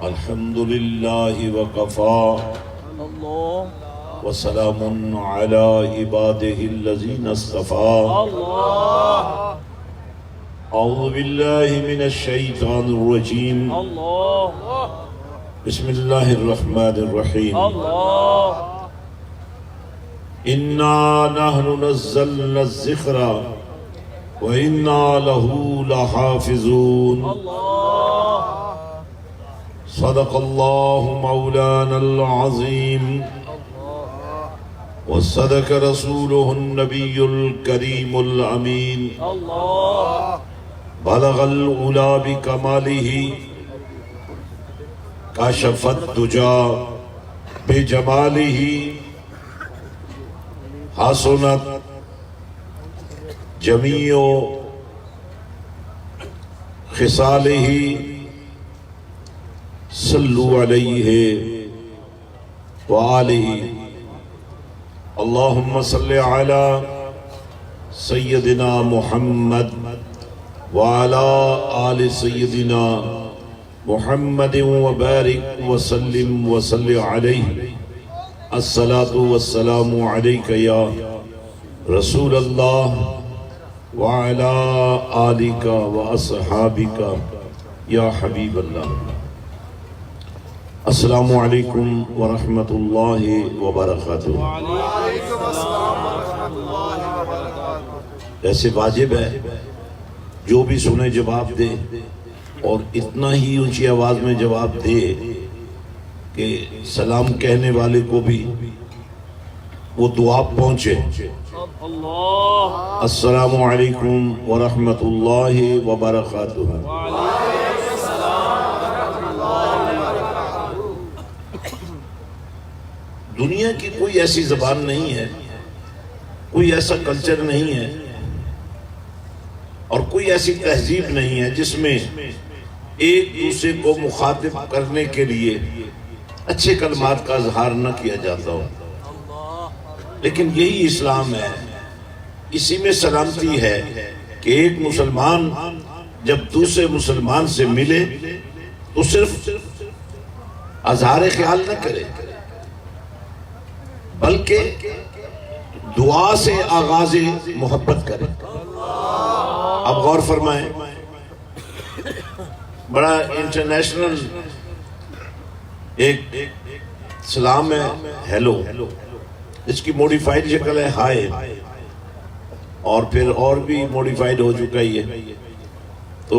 الحمد لله وكفى وسلام على عباده الذين اصطفى. أعوذ بالله من الشيطان الرجيم. بسم الله الرحمن الرحيم. إنا نحن نزلنا الذكر وإنا له لحافظون. صدق الله مولانا العظيم وصدق رسوله النبي الكريم الأمين. بلغ العلا بكماله كشف الدجى بجماله حسنت جميع خصاله. صلوا علیہ وآلہ. اللہم صل علی سیدنا محمد وعلی آل سیدنا محمد وبارک وسلم وصل علیہ. الصلاة والسلام علیک یا رسول اللہ وعلی آلک واصحابک یا حبیب اللہ. السلام علیکم ورحمۃ اللہ وبرکاتہ. ایسے واجب ہے جو بھی سنے جواب دے، اور اتنا ہی اونچی آواز میں جواب دے کہ سلام کہنے والے کو بھی وہ دعا پہنچے. السلام علیکم ورحمۃ اللہ وبرکاتہ. دنیا کی کوئی ایسی زبان نہیں ہے، کوئی ایسا کلچر نہیں ہے، اور کوئی ایسی تہذیب نہیں ہے جس میں ایک دوسرے کو مخاطب کرنے کے لیے اچھے کلمات کا اظہار نہ کیا جاتا ہو. لیکن یہی اسلام ہے، اسی میں سلامتی ہے کہ ایک مسلمان جب دوسرے مسلمان سے ملے تو صرف اظہار خیال نہ کرے بلکہ دعا سے آغاز محبت کرے. اب غور فرمائیں، بڑا انٹرنیشنل ایک سلام ہے ہیلو، اس کی موڈیفائیڈ شکل ہے ہائے، اور پھر اور بھی موڈیفائیڈ ہو چکا ہی ہے، تو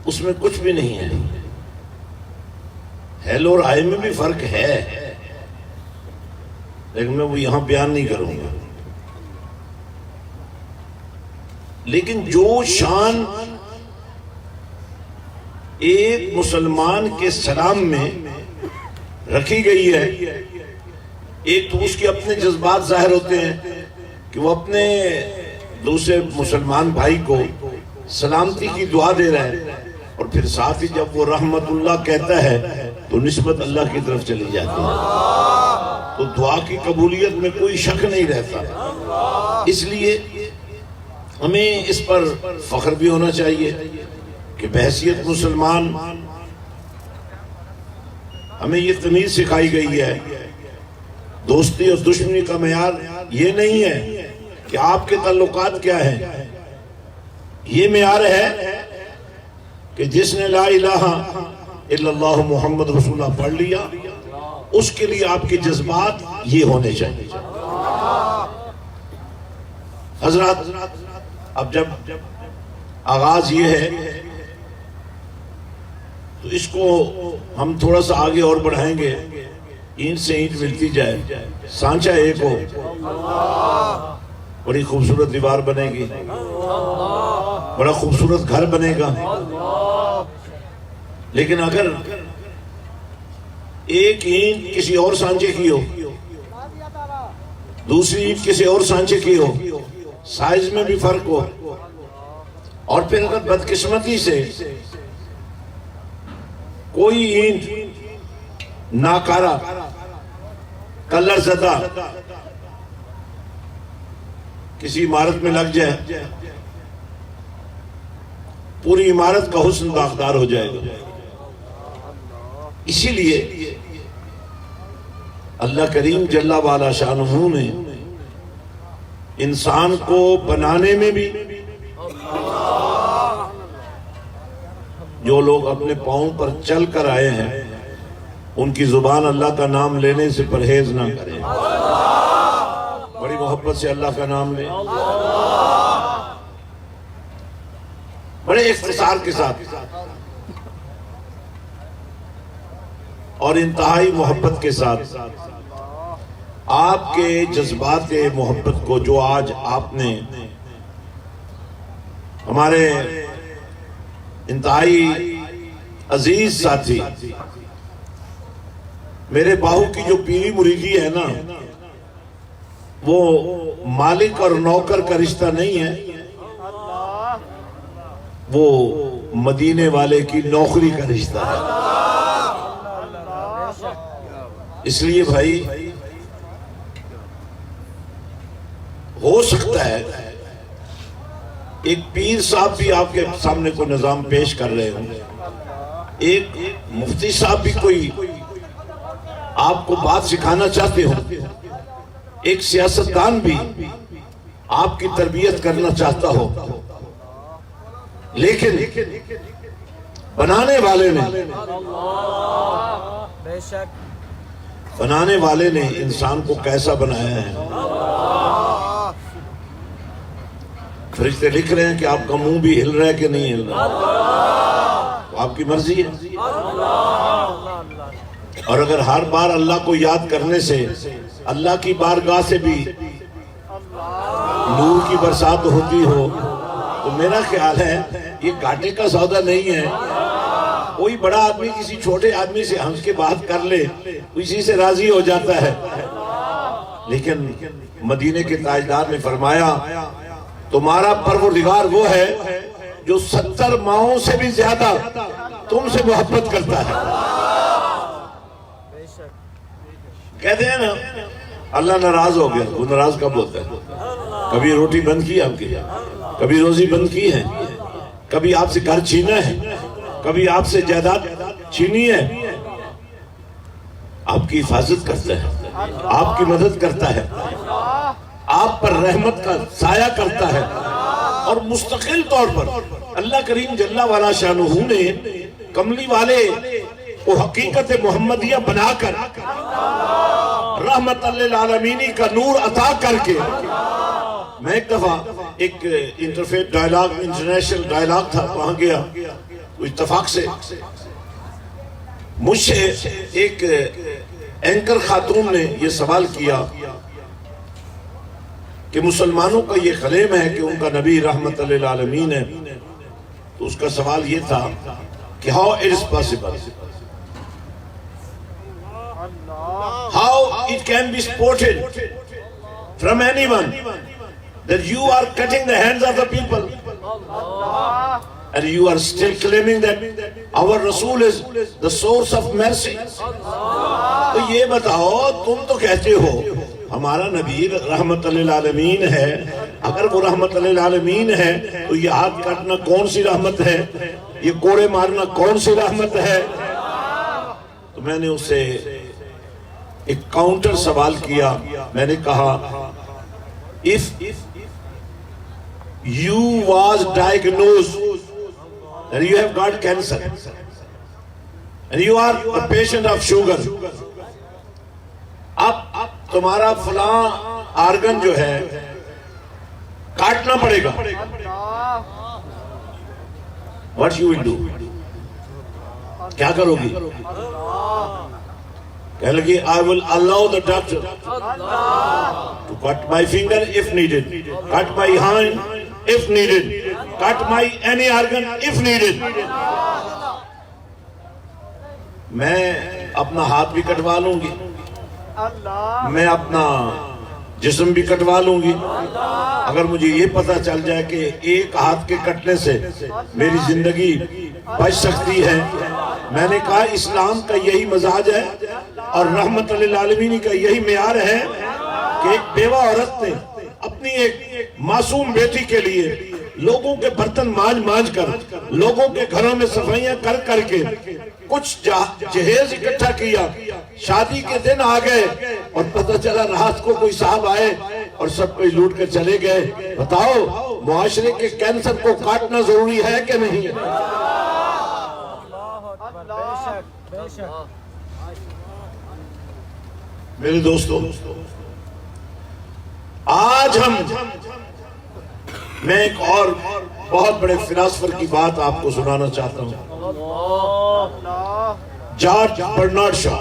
اس میں کچھ بھی نہیں ہے. ہیلو اور ہائے میں بھی فرق ہے، لیکن میں وہ یہاں بیان نہیں کروں گا. لیکن جو شان ایک مسلمان کے سلام میں رکھی گئی ہے، ایک تو اس کے اپنے جذبات ظاہر ہوتے ہیں کہ وہ اپنے دوسرے مسلمان بھائی کو سلامتی کی دعا دے رہا ہے، اور پھر ساتھ ہی جب وہ رحمت اللہ کہتا ہے تو نسبت اللہ کی طرف چلی جاتی ہے. تو دعا کی قبولیت میں کوئی شک نہیں رہتا. اس لیے ہمیں اس پر فخر بھی ہونا چاہیے کہ بحیثیت مسلمان ہمیں یہ تمیز سکھائی گئی ہے. دوستی اور دشمنی کا معیار یہ نہیں ہے کہ آپ کے تعلقات کیا ہیں، یہ معیار ہے کہ جس نے لا الہ الا اللہ محمد رسول اللہ پڑھ لیا، اس کے لیے آپ کے جذبات یہ ہونے چاہیے. حضرات، اب جب آغاز یہ ہے تو اس کو ہم تھوڑا سا آگے اور بڑھائیں گے. اینٹ سے اینٹ ملتی جائے، سانچہ ایک ہو، بڑی خوبصورت دیوار بنے گی، بڑا خوبصورت گھر بنے گا. لیکن اگر ایک اینٹ کسی اور سانچے کی ہو، دوسری اینٹ کسی اور سانچے کی ہو، سائز میں بھی فرق ہو، اور پھر اگر بدقسمتی سے کوئی اینٹ ناکارہ کلر زدہ کسی عمارت میں لگ جائے، پوری عمارت کا حسن داغدار ہو جائے گا. اسی لیے اللہ کریم جل وعلا شانہ نے انسان کو بنانے میں بھی، جو لوگ اپنے پاؤں پر چل کر آئے ہیں ان کی زبان اللہ کا نام لینے سے پرہیز نہ کریں، بڑی محبت سے اللہ کا نام لیں، بڑے اختصار کے ساتھ اور انتہائی محبت کے ساتھ آپ کے جذبات محبت کو جو آج آپ نے ہمارے انتہائی عزیز ساتھی، میرے باہو کی جو پیری مریدی ہے نا، وہ مالک اور نوکر کا رشتہ نہیں ہے، وہ مدینے والے کی نوکری کا رشتہ ہے۔ اس لیے بھائی ہو سکتا ہے ایک پیر صاحب بھی آپ کے سامنے کوئی نظام پیش کر رہے ہوں، ایک مفتی صاحب بھی کوئی آپ کو بات سکھانا چاہتے ہوں، ایک سیاستدان بھی آپ کی تربیت کرنا چاہتا ہو، لیکن بنانے والے نے انسان کو کیسا بنایا ہے۔ فرشتے لکھ رہے ہیں کہ آپ کا منہ بھی ہل رہا ہے کہ نہیں ہل رہا، تو آپ کی مرضی ہے۔ اور اگر ہر بار اللہ کو یاد کرنے سے اللہ کی بارگاہ سے بھی نور کی برسات ہوتی ہو تو میرا خیال ہے یہ گھاٹے کا سودا نہیں ہے۔ کوئی بڑا آدمی کسی چھوٹے آدمی سے ہنس کے بات کر لے، اسی سے راضی ہو جاتا ہے، لیکن مدینے کے تاجدار نے فرمایا تمہارا پروردگار وہ ہے جو 70 ماؤں سے بھی زیادہ تم سے محبت کرتا ہے۔ کہتے ہیں نا اللہ ناراض ہو گیا، وہ ناراض کب ہوتا ہے؟ کبھی روٹی بند کی آپ کی، کبھی روزی بند کی ہے، کبھی آپ سے گھر چھینا ہے، کبھی آپ سے جائیداد چھینی ہے، آپ کی حفاظت کرتا ہے، آپ کی مدد کرتا ہے، آپ پر رحمت کا سایہ کرتا ہے، اور مستقل طور پر اللہ کریم جل وعلا شانہ نے کملی والے کو حقیقت محمدیہ بنا کر رحمت للعالمینی کا نور عطا کر کے، میں ایک دفعہ ایک انٹرفیت ڈائلاگ انٹرنیشنل ڈائلاگ تھا، وہاں گیا، اتفاق سے مجھ سے ایک اینکر خاتون نے یہ سوال کیا کہ مسلمانوں کا یہ کلیم ہے کہ ان کا نبی رحمت للعالمین ہے، تو اس کا سوال یہ تھا کہ how it is possible, how it can be spotted from anyone that you are cutting the hands of the people and you are still claiming that our Rasul is the source of mercy. تو یہ بتاؤ، تم تو کہتے ہو ہمارا نبی رحمت للعالمین ہے، اگر وہ رحمت للعالمین ہے تو یہ ہاتھ کاٹنا کون سی رحمت ہے، یہ کوڑے مارنا کون سی رحمت ہے؟ تو میں نے اس سے ایک کاؤنٹر سوال کیا، میں نے کہا if you was diagnosed and you have got cancer and you are a patient of sugar، اب تمہارا فلاں آرگن جو ہے کاٹنا پڑے گا، what you will do؟ کیا کرو گی؟ کہنے لگی I will allow the doctor to cut my finger if needed, cut my hand if needed, cut my any organ if needed۔ میں اپنا ہاتھ بھی کٹوا لوں گی، میں اپنا جسم بھی کٹوا لوں گی، اگر مجھے یہ پتا چل جائے کہ ایک ہاتھ کے کٹنے سے میری زندگی بچ سکتی ہے۔ میں نے کہا اسلام کا یہی مزاج ہے اور رحمت للعالمین کا یہی معیار ہے کہ ایک بیوہ عورت نے اپنی ایک معصوم بیٹی کے لیے لوگوں کے برتن مانج کر، لوگوں کے گھروں میں صفائیاں کر کے کچھ جہیز اکٹھا کیا، شادی کے دن آ گئے اور پتہ چلا رات کو کوئی صاحب آئے اور سب کوئی لوٹ کر چلے گئے۔ بتاؤ معاشرے کے کینسر کو کاٹنا ضروری ہے کہ نہیں؟ میرے دوستو، آج میں ایک اور بہت بڑے فلاسفر کی بات آپ کو سنانا چاہتا ہوں، جارج برنارڈ شاہ،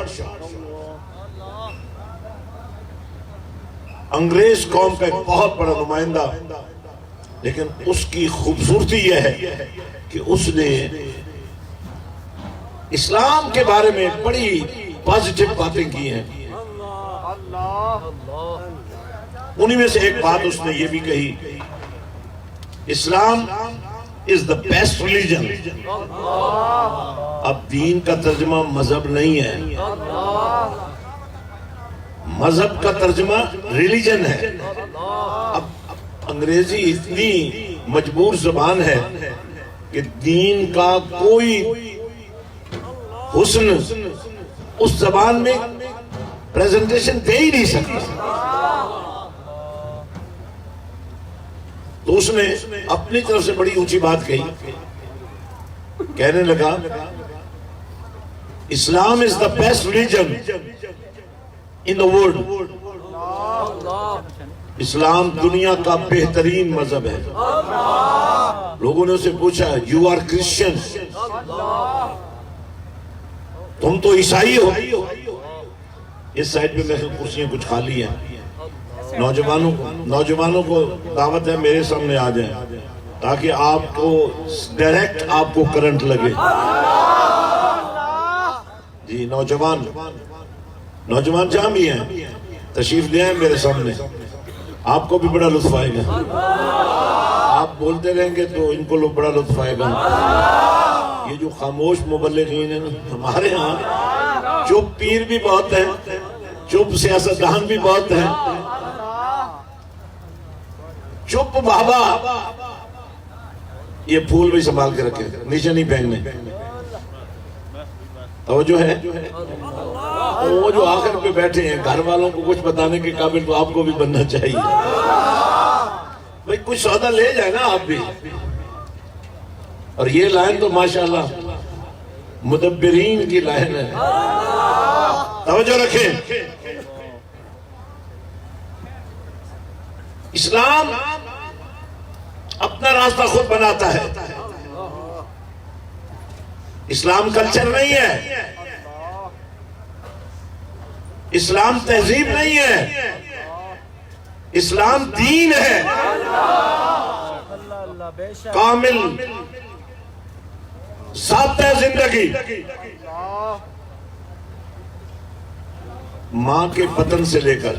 انگریز قوم کا ایک بہت بڑا نمائندہ، لیکن اس کی خوبصورتی یہ ہے کہ اس نے اسلام کے بارے میں بڑی پازیٹیو باتیں کی ہیں۔ انہی میں سے ایک بات اس نے یہ بھی کہی، اسلام is the best religion۔ اب دین کا ترجمہ مذہب نہیں ہے، مذہب کا ترجمہ ریلیجن ہے۔ اب انگریزی اتنی مجبور زبان ہے کہ دین کا کوئی حسن اس زبان میں پریزنٹیشن دے ہی نہیں سکتا۔ تو اس نے اپنی طرف سے بڑی اونچی بات کہی، کہنے لگا اسلام is the best religion in the world۔ اسلام دنیا کا بہترین مذہب ہے۔ لوگوں نے اسے پوچھا you are Christian، تم تو عیسائی ہو۔ اس سائڈ پہ میرے کرسیاں کچھ خالی ہیں، نوجوانوں کو دعوت ہے میرے سامنے آ جائیں تاکہ آپ کو ڈائریکٹ آپ کو کرنٹ لگے۔ جی نوجوان جہاں بھی ہیں تشریف لے آئیں میرے سامنے، آپ کو بھی بڑا لطف آئے گا۔ آپ بولتے رہیں گے تو ان کو بڑا لطف آئے گا۔ یہ جو خاموش مبلغین ہیں ہمارے ہاں چپ پیر بھی بہت ہیں، چپ سیاستدان بھی بہت ہیں، چپ بابا۔ یہ پھول بھی سنبھال کے رکھے، نیچے نہیں پھینکنے، توجہ ہے۔ وہ جو آخر پہ بیٹھے ہیں گھر والوں کو کچھ بتانے کے قابل تو آپ کو بھی بننا چاہیے بھئی، کچھ سودا لے جائے نا آپ بھی۔ اور یہ لائن تو ماشاءاللہ مدبرین کی لائن ہے، توجہ رکھیں۔ اسلام اپنا راستہ خود بناتا ہے، اسلام کلچر نہیں ہے، اسلام تہذیب نہیں ہے، اسلام دین ہے کامل ضابطۂ زندگی۔ ماں کے بطن سے لے کر،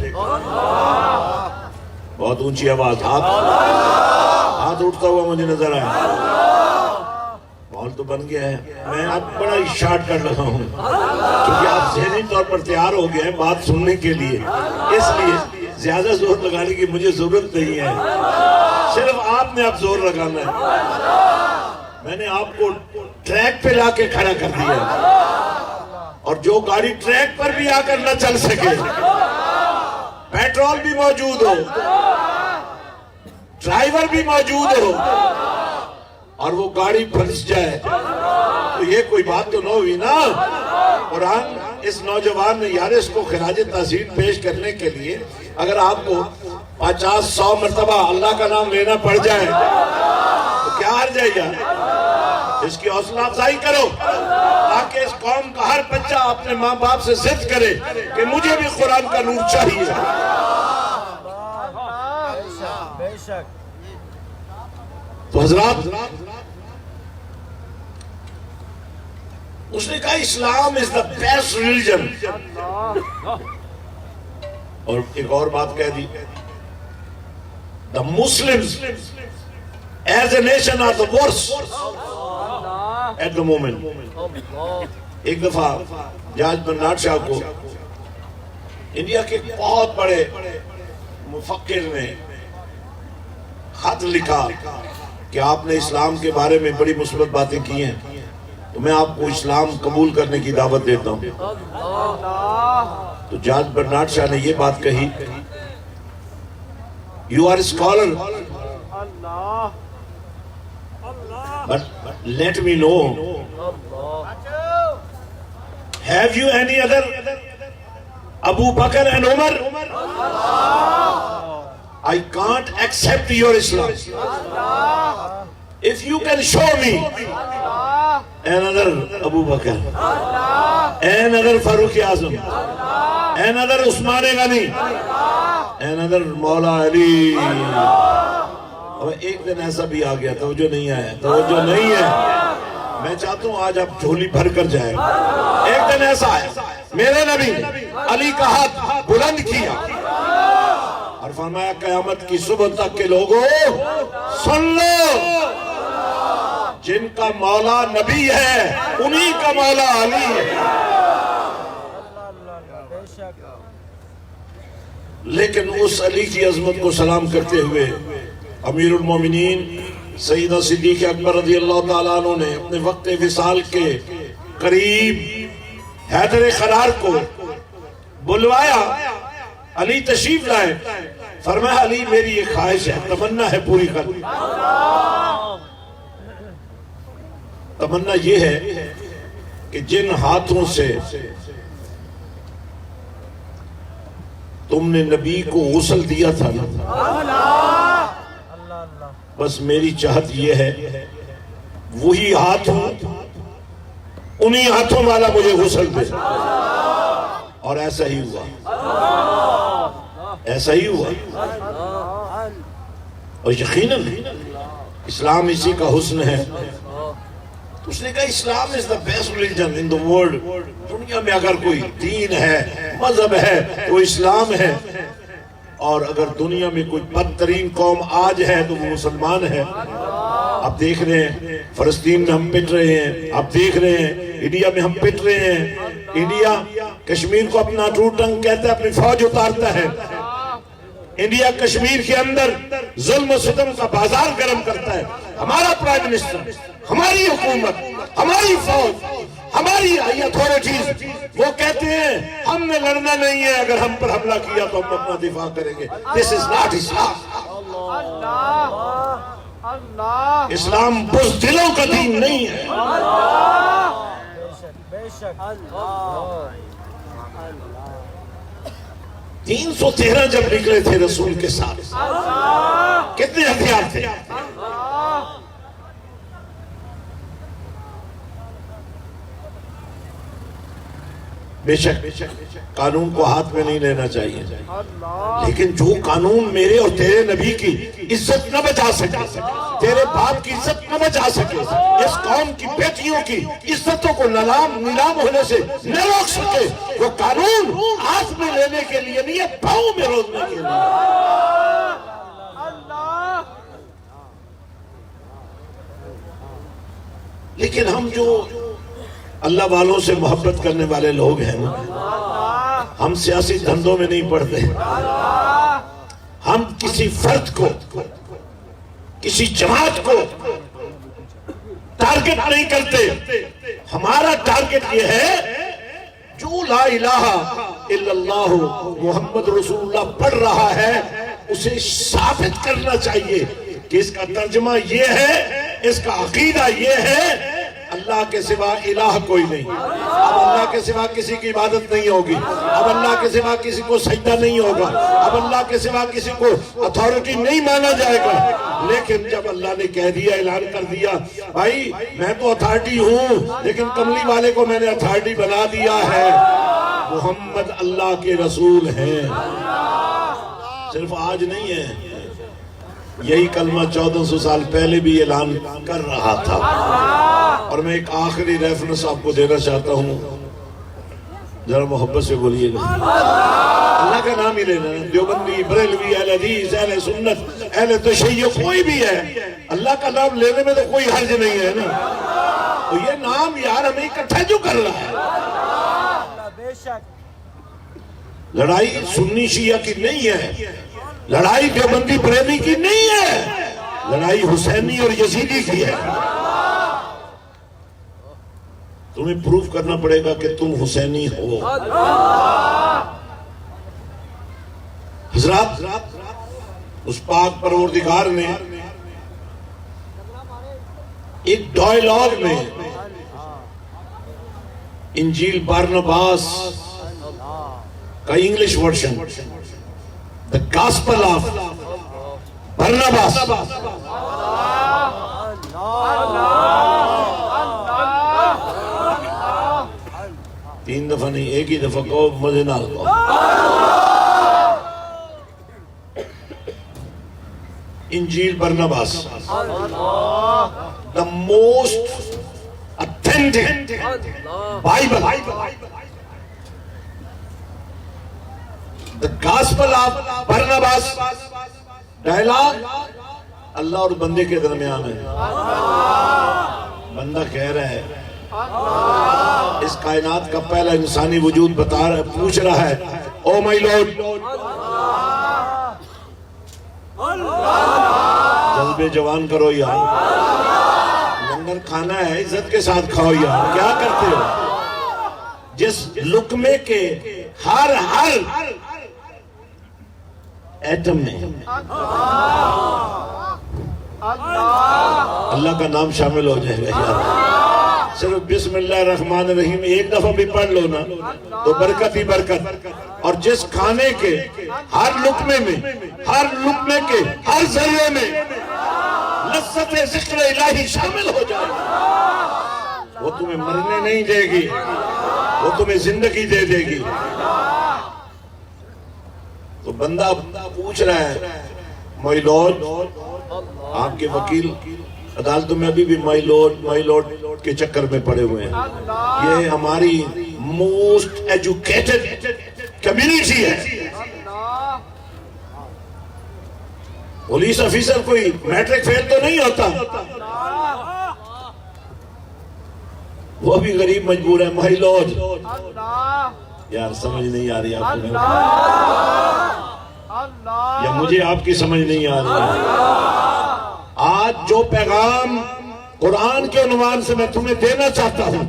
بہت اونچی آواز، ہاتھ اٹھتا ہوا مجھے نظر آیا، ماحول تو بن گیا ہے۔ میں اب بڑا ہی شارٹ کر رہا ہوں کیونکہ آپ ذہنی طور پر تیار ہو گئے ہیں بات سننے کے لیے، اس لیے زیادہ زور لگانے کی مجھے ضرورت نہیں ہے، صرف آپ نے اب زور لگانا ہے۔ میں نے آپ کو ٹریک پہ لا کے کھڑا کر دیا، اور جو گاڑی ٹریک پر بھی آ کر نہ چل سکے، پیٹرول بھی موجود ہو، ڈرائیور بھی موجود ہو، اور وہ گاڑی پھنس جائے تو یہ کوئی بات تو نہ ہوئی نا۔ قرآن اس نوجوان نے یارس کو خراج تحسین پیش کرنے کے لیے اگر آپ کو 50-100 مرتبہ اللہ کا نام لینا پڑ جائے تو کیا حرج ہے یار؟ اس کی حوصلہ افزائی کرو تاکہ اس قوم کا ہر بچہ اپنے ماں باپ سے ضد کرے کہ مجھے بھی قرآن کا نور چاہیے۔ تو حضرات، اس نے کہا اسلام is the best religion، اور ایک اور بات کہہ دی، the Muslims as a nation are the worst at the moment۔ ایک دفعہ جارج برنارڈ شاہ کو انڈیا کے بہت بڑے مفکر نے خط لکھا کہ آپ نے اسلام کے بارے میں بڑی مثبت باتیں کی ہیں، تو میں آپ کو اسلام قبول کرنے کی دعوت دیتا ہوں۔ تو جارج برنارڈ شاہ نے یہ بات کہی، You are a scholar, but let me know, have you any other Abu Bakr and Umar? I can't accept your Islam. If you can show me another Abu Bakr, another Farooq Azam, another Usman Ghani, another Maula Ali. اور ایک دن ایسا بھی آ گیا، توجہ نہیں آیا، توجہ نہیں ہے، میں چاہتا ہوں آج آپ جھولی بھر کر جائیں۔ ایک دن ایسا آیا، میرے نبی نے علی کا ہاتھ بلند کیا اور فرمایا قیامت کی صبح تک کے لوگوں سن لو، جن کا مولا نبی ہے انہی کا مولا علی ہے۔ لیکن اس علی کی عظمت کو سلام کرتے ہوئے امیر المومنین سیدہ صدیق اکبر رضی اللہ تعالیٰ عنہ نے اپنے وقت وصال کے قریب حیدر قرار کو بلوایا، علی تشریف لائے، فرمایا علی میری یہ خواہش ہے، تمنا ہے، پوری کر۔ تمنا یہ ہے کہ جن ہاتھوں سے تم نے نبی کو غسل دیا تھا نا، بس میری چاہت یہ ہے وہی ہاتھ ہوں، انہی ہاتھوں والا مجھے غسل دے۔ اور ایسا ہی ہوا، ایسا ہی ہوا، اور یقیناً اسلام اسی کا حسن ہے۔ تو اس نے کہا اسلام is the best religion in the world. دنیا میں اگر کوئی دین ہے، مذہب ہے تو اسلام ہے، اور اگر دنیا میں کوئی بدترین قوم آج ہے تو وہ مسلمان ہے۔ آپ دیکھ رہے ہیں فلسطین میں ہم پٹ رہے ہیں، آپ دیکھ رہے ہیں انڈیا میں ہم پٹ رہے ہیں، انڈیا کشمیر کو اپنا ٹرو ٹنگ کہتا ہے، اپنی فوج اتارتا ہے، انڈیا کشمیر کے اندر ظلم و ستم کا بازار گرم کرتا ہے۔ ہمارا پرائم منسٹر، ہماری حکومت، ہماری فوج، ہماری اتھارٹیز وہ کہتے ہیں ہم نے لڑنا نہیں ہے، اگر ہم پر حملہ کیا تو ہم اپنا دفاع کریں گے۔ This is not Islam. اسلام بزدلوں کا دین نہیں ہے۔ 313 جب نکلے تھے رسول کے ساتھ، کتنے ہتھیار تھے؟ بے شک قانون کو ہاتھ میں نہیں لینا چاہیے، لیکن جو قانون میرے اور تیرے نبی کی عزت نہ بچا سکے، تیرے باپ کی عزت نہ بچا سکے، اس قوم کی بیٹیوں کی عزتوں کو نیلام ہونے سے نہ روک سکے، وہ قانون ہاتھ میں لینے کے لیے نہیں ہے، پاؤں میں روکنے کے لیے۔ لیکن ہم جو اللہ والوں سے محبت کرنے والے لوگ ہیں، ہم سیاسی دھندوں میں نہیں پڑتے، ہم کسی فرد کو، کسی جماعت کو ٹارگٹ نہیں کرتے۔ ہمارا ٹارگٹ یہ ہے جو لا الہ الا اللہ محمد رسول اللہ پڑھ رہا ہے اسے ثابت کرنا چاہیے کہ اس کا ترجمہ یہ ہے، اس کا عقیدہ یہ ہے، اللہ کے سوا الہ کوئی نہیں، اب اللہ کے سوا کسی کی عبادت نہیں ہوگی، اب اللہ کے سوا کسی کو سجدہ نہیں ہوگا، اب اللہ کے سوا کسی کو اتھارٹی نہیں مانا جائے گا۔ لیکن جب اللہ نے کہہ دیا، اعلان کر دیا، بھائی میں تو اتھارٹی ہوں لیکن کملی والے کو میں نے اتھارٹی بنا دیا ہے، محمد اللہ کے رسول ہیں، صرف آج نہیں ہے، یہی کلمہ 1400 سال پہلے بھی اعلان کر رہا تھا۔ اور میں ایک آخری ریفرنس آپ کو دینا چاہتا ہوں، ذرا محبت سے بولیے گا، اللہ کا نام ہی لینا، دیوبندی، بریلوی، اہل حدیث، اہل سنت، اہل تشیع، کوئی بھی ہے، اللہ کا نام لینے میں تو کوئی حرج نہیں ہے نا۔ تو یہ نام یار ہمیں اکٹھا جو کر رہا ہے، لڑائی سنی شیعہ کی نہیں ہے، لڑائی دیوبندی بریلوی کی نہیں ہے، لڑائی حسینی اور یزیدی کی ہے. تمہیں پروف کرنا پڑے گا کہ تم حسینی ہو. حضرات اس پاک پروردگار نے ایک ڈائیلاگ میں انجیل بارنباس کا English version The Gospel of Barnabas تین دفعہ نہیں ایک ہی دفعہ کہو مزے نال کہو. انجیل Barnabas the most authentic Bible, the Gospel of Barnabas dialogue اللہ اور بندے کے درمیان ہے. بندہ کہہ رہا ہے اس کائنات کا پہلا انسانی وجود بتا رہا ہے, پوچھ رہا ہے او مائی لارڈ, جذبے جوان کرو یار, لنگر کھانا ہے عزت کے ساتھ کھاؤ یار, کیا کرتے ہو؟ جس لقمے کے ہر ایٹم میں اللہ کا نام شامل ہو جائے گا یار. صرف بسم اللہ الرحمن الرحیم ایک دفعہ بھی پڑھ لو نا تو برکت ہی برکت. اور جس کھانے کے ہر لقمے میں, ہر لقمے کے ہر ذرے میں لذت ذکر الہی شامل ہو جائے گا, وہ تمہیں مرنے نہیں دے گی, وہ تمہیں زندگی دے دے گی. تو بندہ پوچھ رہا ہے مائی لارڈ, آپ کے وکیل عدالتوں میں ابھی بھی مائی لارڈ کے چکر میں پڑے ہوئے ہیں. یہ ہماری موسٹ ایجوکیٹڈ کمیونٹی ہے. پولیس آفیسر کوئی میٹرک فیل تو نہیں ہوتا, وہ بھی غریب مجبور ہے مائی لارڈ. یار سمجھ نہیں آ رہی آپ کو, یا مجھے آپ کی سمجھ نہیں آ رہی. آج جو پیغام قرآن کے عنوان سے میں تمہیں دینا چاہتا ہوں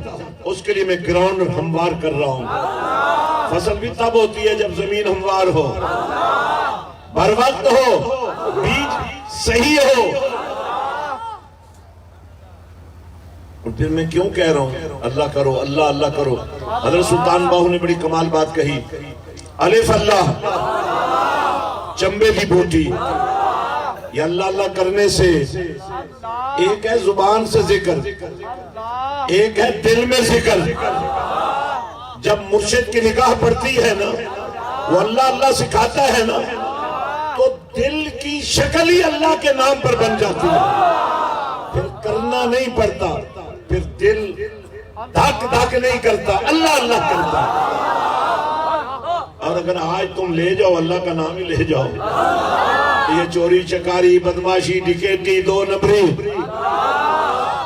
اس کے لیے میں گراؤنڈ ہموار کر رہا ہوں. فصل بھی تب ہوتی ہے جب زمین ہموار ہو, بر وقت ہو, بیج صحیح ہو. اور پھر میں کیوں کہہ رہا ہوں اللہ کرو, اللہ اللہ کرو. حضرت سلطان باہو نے بڑی کمال بات کہی, الف اللہ چمبے دی بوٹی. یہ اللہ اللہ کرنے سے ایک ہے زبان سے ذکر, ایک ہے دل میں ذکر. جب مرشد کی نگاہ پڑتی ہے نا, وہ اللہ اللہ سکھاتا ہے نا, تو دل کی شکل ہی اللہ کے نام پر بن جاتی ہے. پھر کرنا نہیں پڑتا, پھر دل دھک دھک نہیں کرتا, اللہ اللہ کرتا. اور اگر آج تم لے جاؤ اللہ کا نام ہی لے جاؤ, یہ چوری چکاری بدماشی ڈکیٹی دو نمبری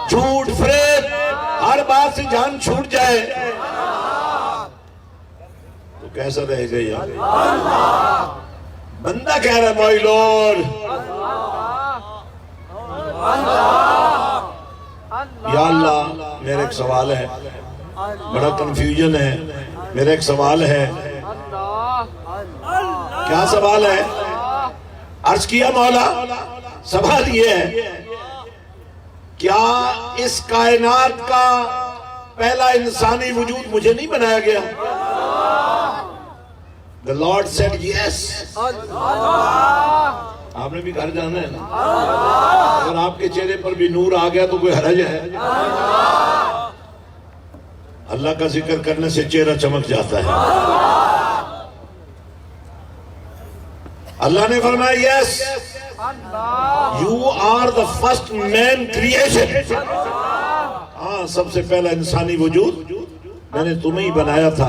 جھوٹ فریب ہر بات سے جان چھوٹ جائے تو کیسا رہے گا یار. بندہ کہہ رہا ہے مائی لارڈ, یا اللہ میرا ایک سوال ہے, بڑا کنفیوژن ہے, میرا ایک سوال ہے. کیا سوال ہے؟ عرض کیا مولا, سوال یہ ہے کیا اس کائنات کا پہلا انسانی وجود مجھے نہیں بنایا گیا؟ The Lord said yes. آپ نے بھی گھر جانا ہے نا, اگر آپ کے چہرے پر بھی نور آ گیا تو کوئی حرج ہے؟ اللہ کا ذکر کرنے سے چہرہ چمک جاتا ہے. اللہ نے فرمایا yes, you are the first man creation. ہاں سب سے پہلا انسانی وجود میں نے تمہیں ہی بنایا تھا.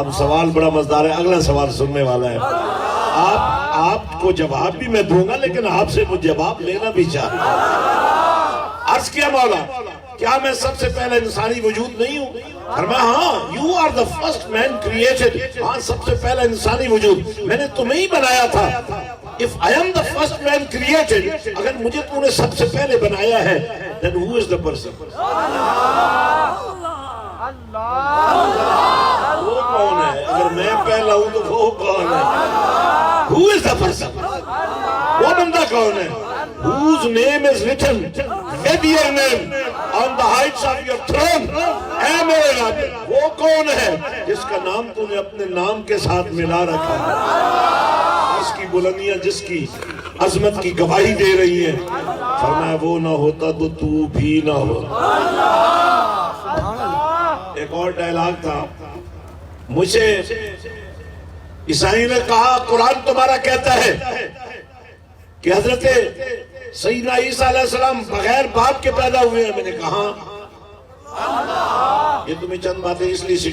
اب سوال بڑا مزدار ہے, اگلا سوال سننے والا ہے. آپ کو جواب بھی میں دوں گا, لیکن آپ سے مجھے جواب لینا بھی چاہتا ہوں. عرض کیا مولا کیا میں سب سے پہلا انسانی وجود نہیں ہوں؟ فرمایا ہاں, you are the first man created. ہاں سب سے پہلا انسانی وجود میں نے تمہیں ہی بنایا تھا. if I am the first man created, اگر مجھے تو نے سب سے پہلے بنایا ہے, then who is the person? وہ کون ہے؟ اگر میں پہلا ہوں تو وہ کون ہے؟ Who is the person? وہ بندہ کون ہے؟ Whose name is written with your name on the heights of your throne. اے میرے رب, وہ کون ہے جس کا نام تو نے اپنے نام کے ساتھ ملا رکھا ہے؟ اس کی بلندیاں جس کی عظمت کی گواہی دے رہی ہیں. فرمایا وہ نہ ہوتا تو تو بھی نہ ہو. ایک اور ڈائلاگ تھا, مجھ سے عیسائی نے کہا قرآن تمہارا کہتا ہے کہ حضرت سیدنا عیسیٰ علیہ السلام بغیر باپ کے پیدا ہوئے ہیں. میں نے کہا یہ تمہیں چند باتیں اس لیے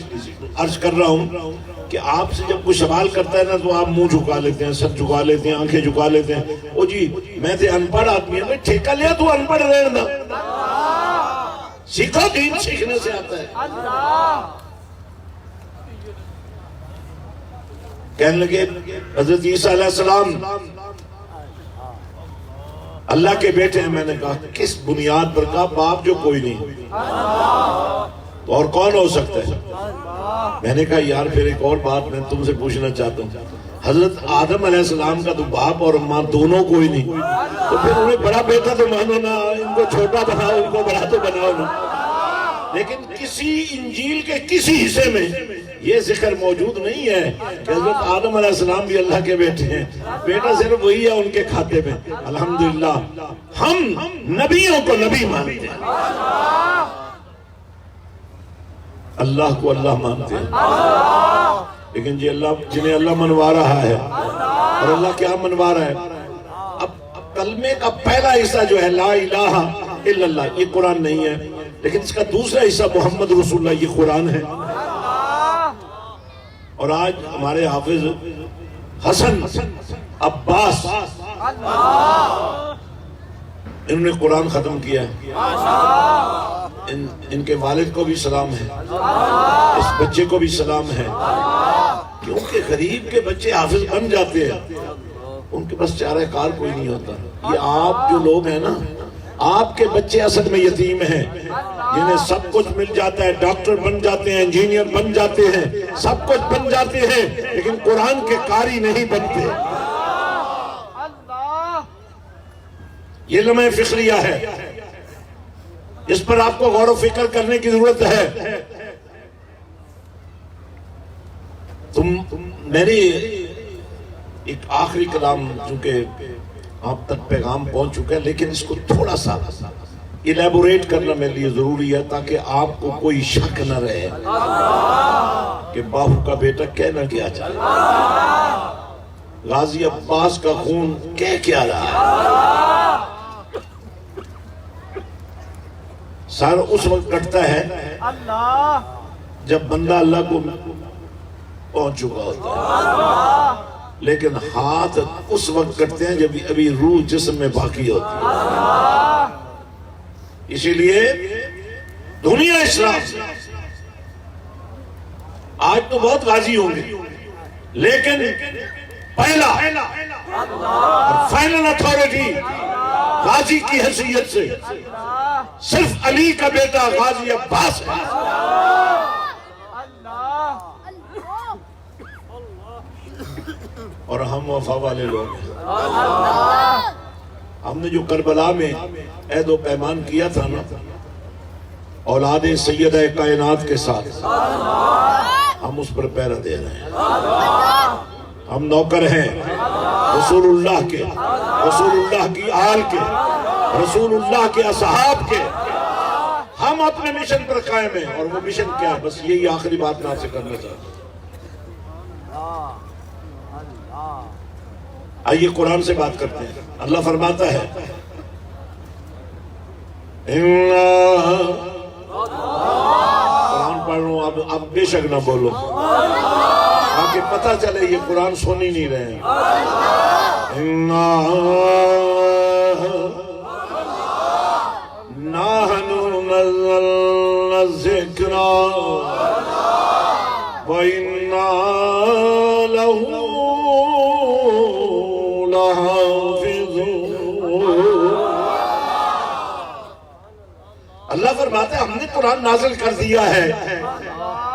عرض کر رہا ہوں کہ آپ سے جب کوئی سوال کرتا ہے نا تو آپ منہ جھکا لیتے ہیں, سر جھکا لیتے ہیں, آنکھیں جھکا لیتے ہیں. او جی میں تے ان پڑھ آدمی ہے, میں ٹھیکہ لیا تو ان پڑھ رہنا, سیکھو, دین سیکھنے سے آتا ہے. کہنے لگے حضرت عیسیٰ علیہ السلام اللہ کے بیٹے ہیں. میں نے کہا کس بنیاد پر؟ کہا باپ جو کوئی نہیں تو اور کون ہو سکتا ہے؟ میں نے کہا یار پھر ایک اور بات میں تم سے پوچھنا چاہتا ہوں, حضرت آدم علیہ السلام کا تو باپ اور ماں دونوں کوئی نہیں, تو پھر انہیں بڑا بیٹا تو مانو نا, ان کو چھوٹا بناؤ, ان کو بڑا تو بناؤ نا. لیکن کسی انجیل کے کسی حصے میں یہ ذکر موجود نہیں ہے کہ حضرت آدم علیہ السلام بھی اللہ کے بیٹے ہیں. بیٹا صرف وہی ہے ان کے کھاتے میں. الحمدللہ ہم نبیوں کو نبی مانتے ہیں, اللہ کو اللہ مانتے ہیں. لیکن جی اللہ جنہیں اللہ منوا رہا ہے, اور اللہ کیا منوا رہا ہے؟ اب کلمے کا پہلا حصہ جو ہے لا الہ الا اللہ, یہ قرآن نہیں ہے, لیکن اس کا دوسرا حصہ محمد رسول اللہ, یہ قرآن ہے. اور آج ہمارے حافظ حسن عباس انہوں نے قرآن ختم کیا ہے. ان کے والد کو بھی سلام ہے, اس بچے کو بھی سلام ہے, کیونکہ غریب کے بچے حافظ بن جاتے ہیں, ان کے پاس چارہ کار کوئی نہیں ہوتا. یہ آپ جو لوگ ہیں نا, آپ کے بچے اصل میں یتیم ہیں, جنہیں سب کچھ مل جاتا ہے, ڈاکٹر بن جاتے ہیں, انجینئر بن جاتے ہیں, سب کچھ بن جاتے ہیں, لیکن قرآن کے قاری نہیں بنتے. یہ لمحہ فکریہ ہے, اس پر آپ کو غور و فکر کرنے کی ضرورت ہے. میری ایک آخری کلام, چونکہ آپ تک پیغام پہنچ چکا ہے, لیکن اس کو تھوڑا سا الیبوریٹ کرنا میرے لیے ضروری ہے تاکہ آپ کو کوئی شک نہ رہے کہ باہو کا بیٹا کہنا کیا چاہتا ہے, غازی عباس کا خون کہہ کیا رہا ہے. سارا اس وقت کٹتا ہے جب بندہ اللہ کو پہنچ چکا ہوتا ہے, لیکن ہاتھ اس وقت کٹتے ہیں جب ابھی روح جسم میں باقی ہوتی ہے. اسی لیے دنیا اسلام آج تو بہت غازی ہوں گے, لیکن پہلا اور فائنل اتھارٹی غازی کی حیثیت سے صرف علی کا بیٹا غازی عباس ہے. اور ہم وفا والے لوگ ہیں. ہم نے جو کربلا میں عہد و پیمان کیا تھا نا اولاد سیدہ کائنات کے ساتھ, ہم اس پر پہرا دے رہے ہیں. ہم نوکر ہیں رسول اللہ کے, رسول اللہ کی آل کے, رسول اللہ کے اصحاب کے. ہم اپنے مشن پر قائم ہیں, اور وہ مشن کیا ہے؟ بس یہی آخری بات میں آپ سے کرنا چاہتا ہوں. آئیے قرآن سے بات کرتے ہیں. اللہ فرماتا ہے قرآن پڑھ رہا ہوں, اب بے شک نہ بولو تاکہ پتہ چلے یہ قرآن سن ہی نہیں رہے ہیں. نَحْنُ نَزَّلْنَا الذِّكْرَ وَإِنَّا لَهُ فرماتے ہیں ہم نے قرآن نازل کر دیا ہے،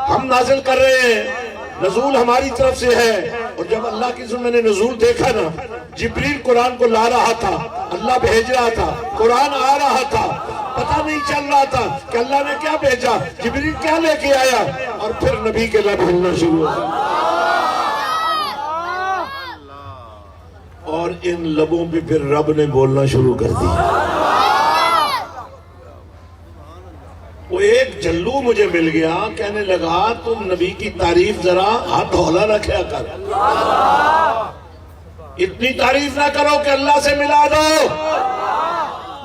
ہم نازل کر رہے ہیں، نزول ہماری طرف سے ہے۔ اور جب اللہ کی میں نے نزول دیکھا نا، جبریل قرآن کو لا رہا تھا، اللہ بھیج رہا تھا، قرآن آ رہا تھا، پتہ نہیں چل رہا تھا کہ اللہ نے کیا بھیجا، جبریل کیا لے کے آیا، اور پھر نبی کے لب ہلنا شروع ہو گیا، اور ان لبوں پہ پھر رب نے بولنا شروع کر دیا۔ وہ ایک جلو مجھے مل گیا، کہنے لگا تم نبی کی تعریف ذرا ہاتھ ہولا رکھیا کر، اتنی تعریف نہ کرو کہ اللہ سے ملا دو۔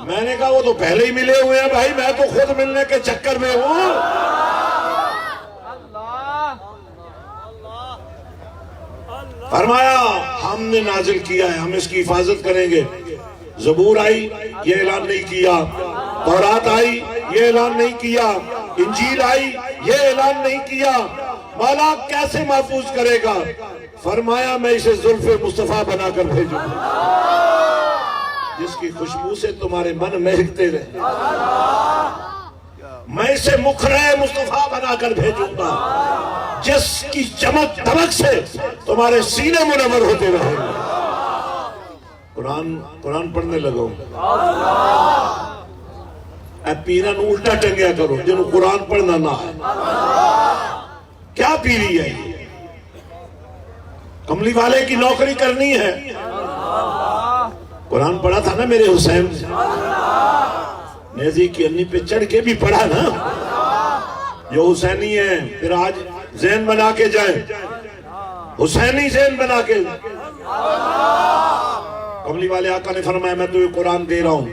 میں نے کہا وہ تو پہلے ہی ملے ہوئے ہیں بھائی، میں تو خود ملنے کے چکر میں ہوں۔ فرمایا ہم نے نازل کیا ہے، ہم اس کی حفاظت کریں گے۔ زبور آئی، یہ اعلان نہیں کیا، تورات آئی، یہ اعلان نہیں کیا، انجیل آئی، یہ اعلان نہیں کیا، مولا کیسے محفوظ کرے گا؟ فرمایا میں اسے زلف مصطفیٰ بنا کر بھیجوں گا، جس کی خوشبو سے تمہارے من مہکتے رہے، میں اسے مکھرہ مصطفیٰ بنا کر بھیجوں گا، جس کی چمک دمک سے تمہارے سینے منور ہوتے رہے۔ قرآن پڑھنے لگو، اے پیرا نو الٹا ٹنگیا کرو جنہوں قرآن پڑھنا نہ ہے۔ کیا پیری ہے یہ؟ کملی والے کی نوکری کرنی ہے۔ قرآن پڑھا تھا نا میرے حسین، نیزی کی انی پہ چڑھ کے بھی پڑھا نا، جو حسینی ہیں پھر آج ذہن بنا کے جائیں، حسینی ذہن بنا کے۔ کملی والے آقا نے فرمایا میں تمہیں قرآن دے رہا ہوں،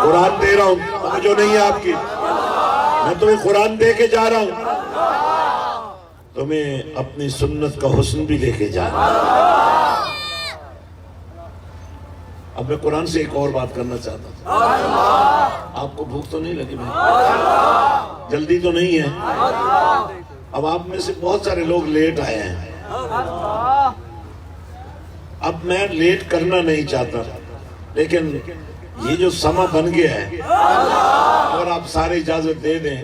قرآن دے رہا ہوں، جو نہیں ہے آپ کی، میں تمہیں قرآن دے کے جا رہا ہوں، تمہیں اپنی سنت کا حسن بھی لے کے جا رہا ہوں۔ اب میں قرآن سے ایک اور بات کرنا چاہتا ہوں۔ آپ کو بھوک تو نہیں لگی بھائی؟ جلدی تو نہیں ہے؟ اب آپ میں سے بہت سارے لوگ لیٹ آئے ہیں، اب میں لیٹ کرنا نہیں چاہتا، لیکن یہ جو سمہ بن گیا ہے، اگر آپ سارے اجازت دے دیں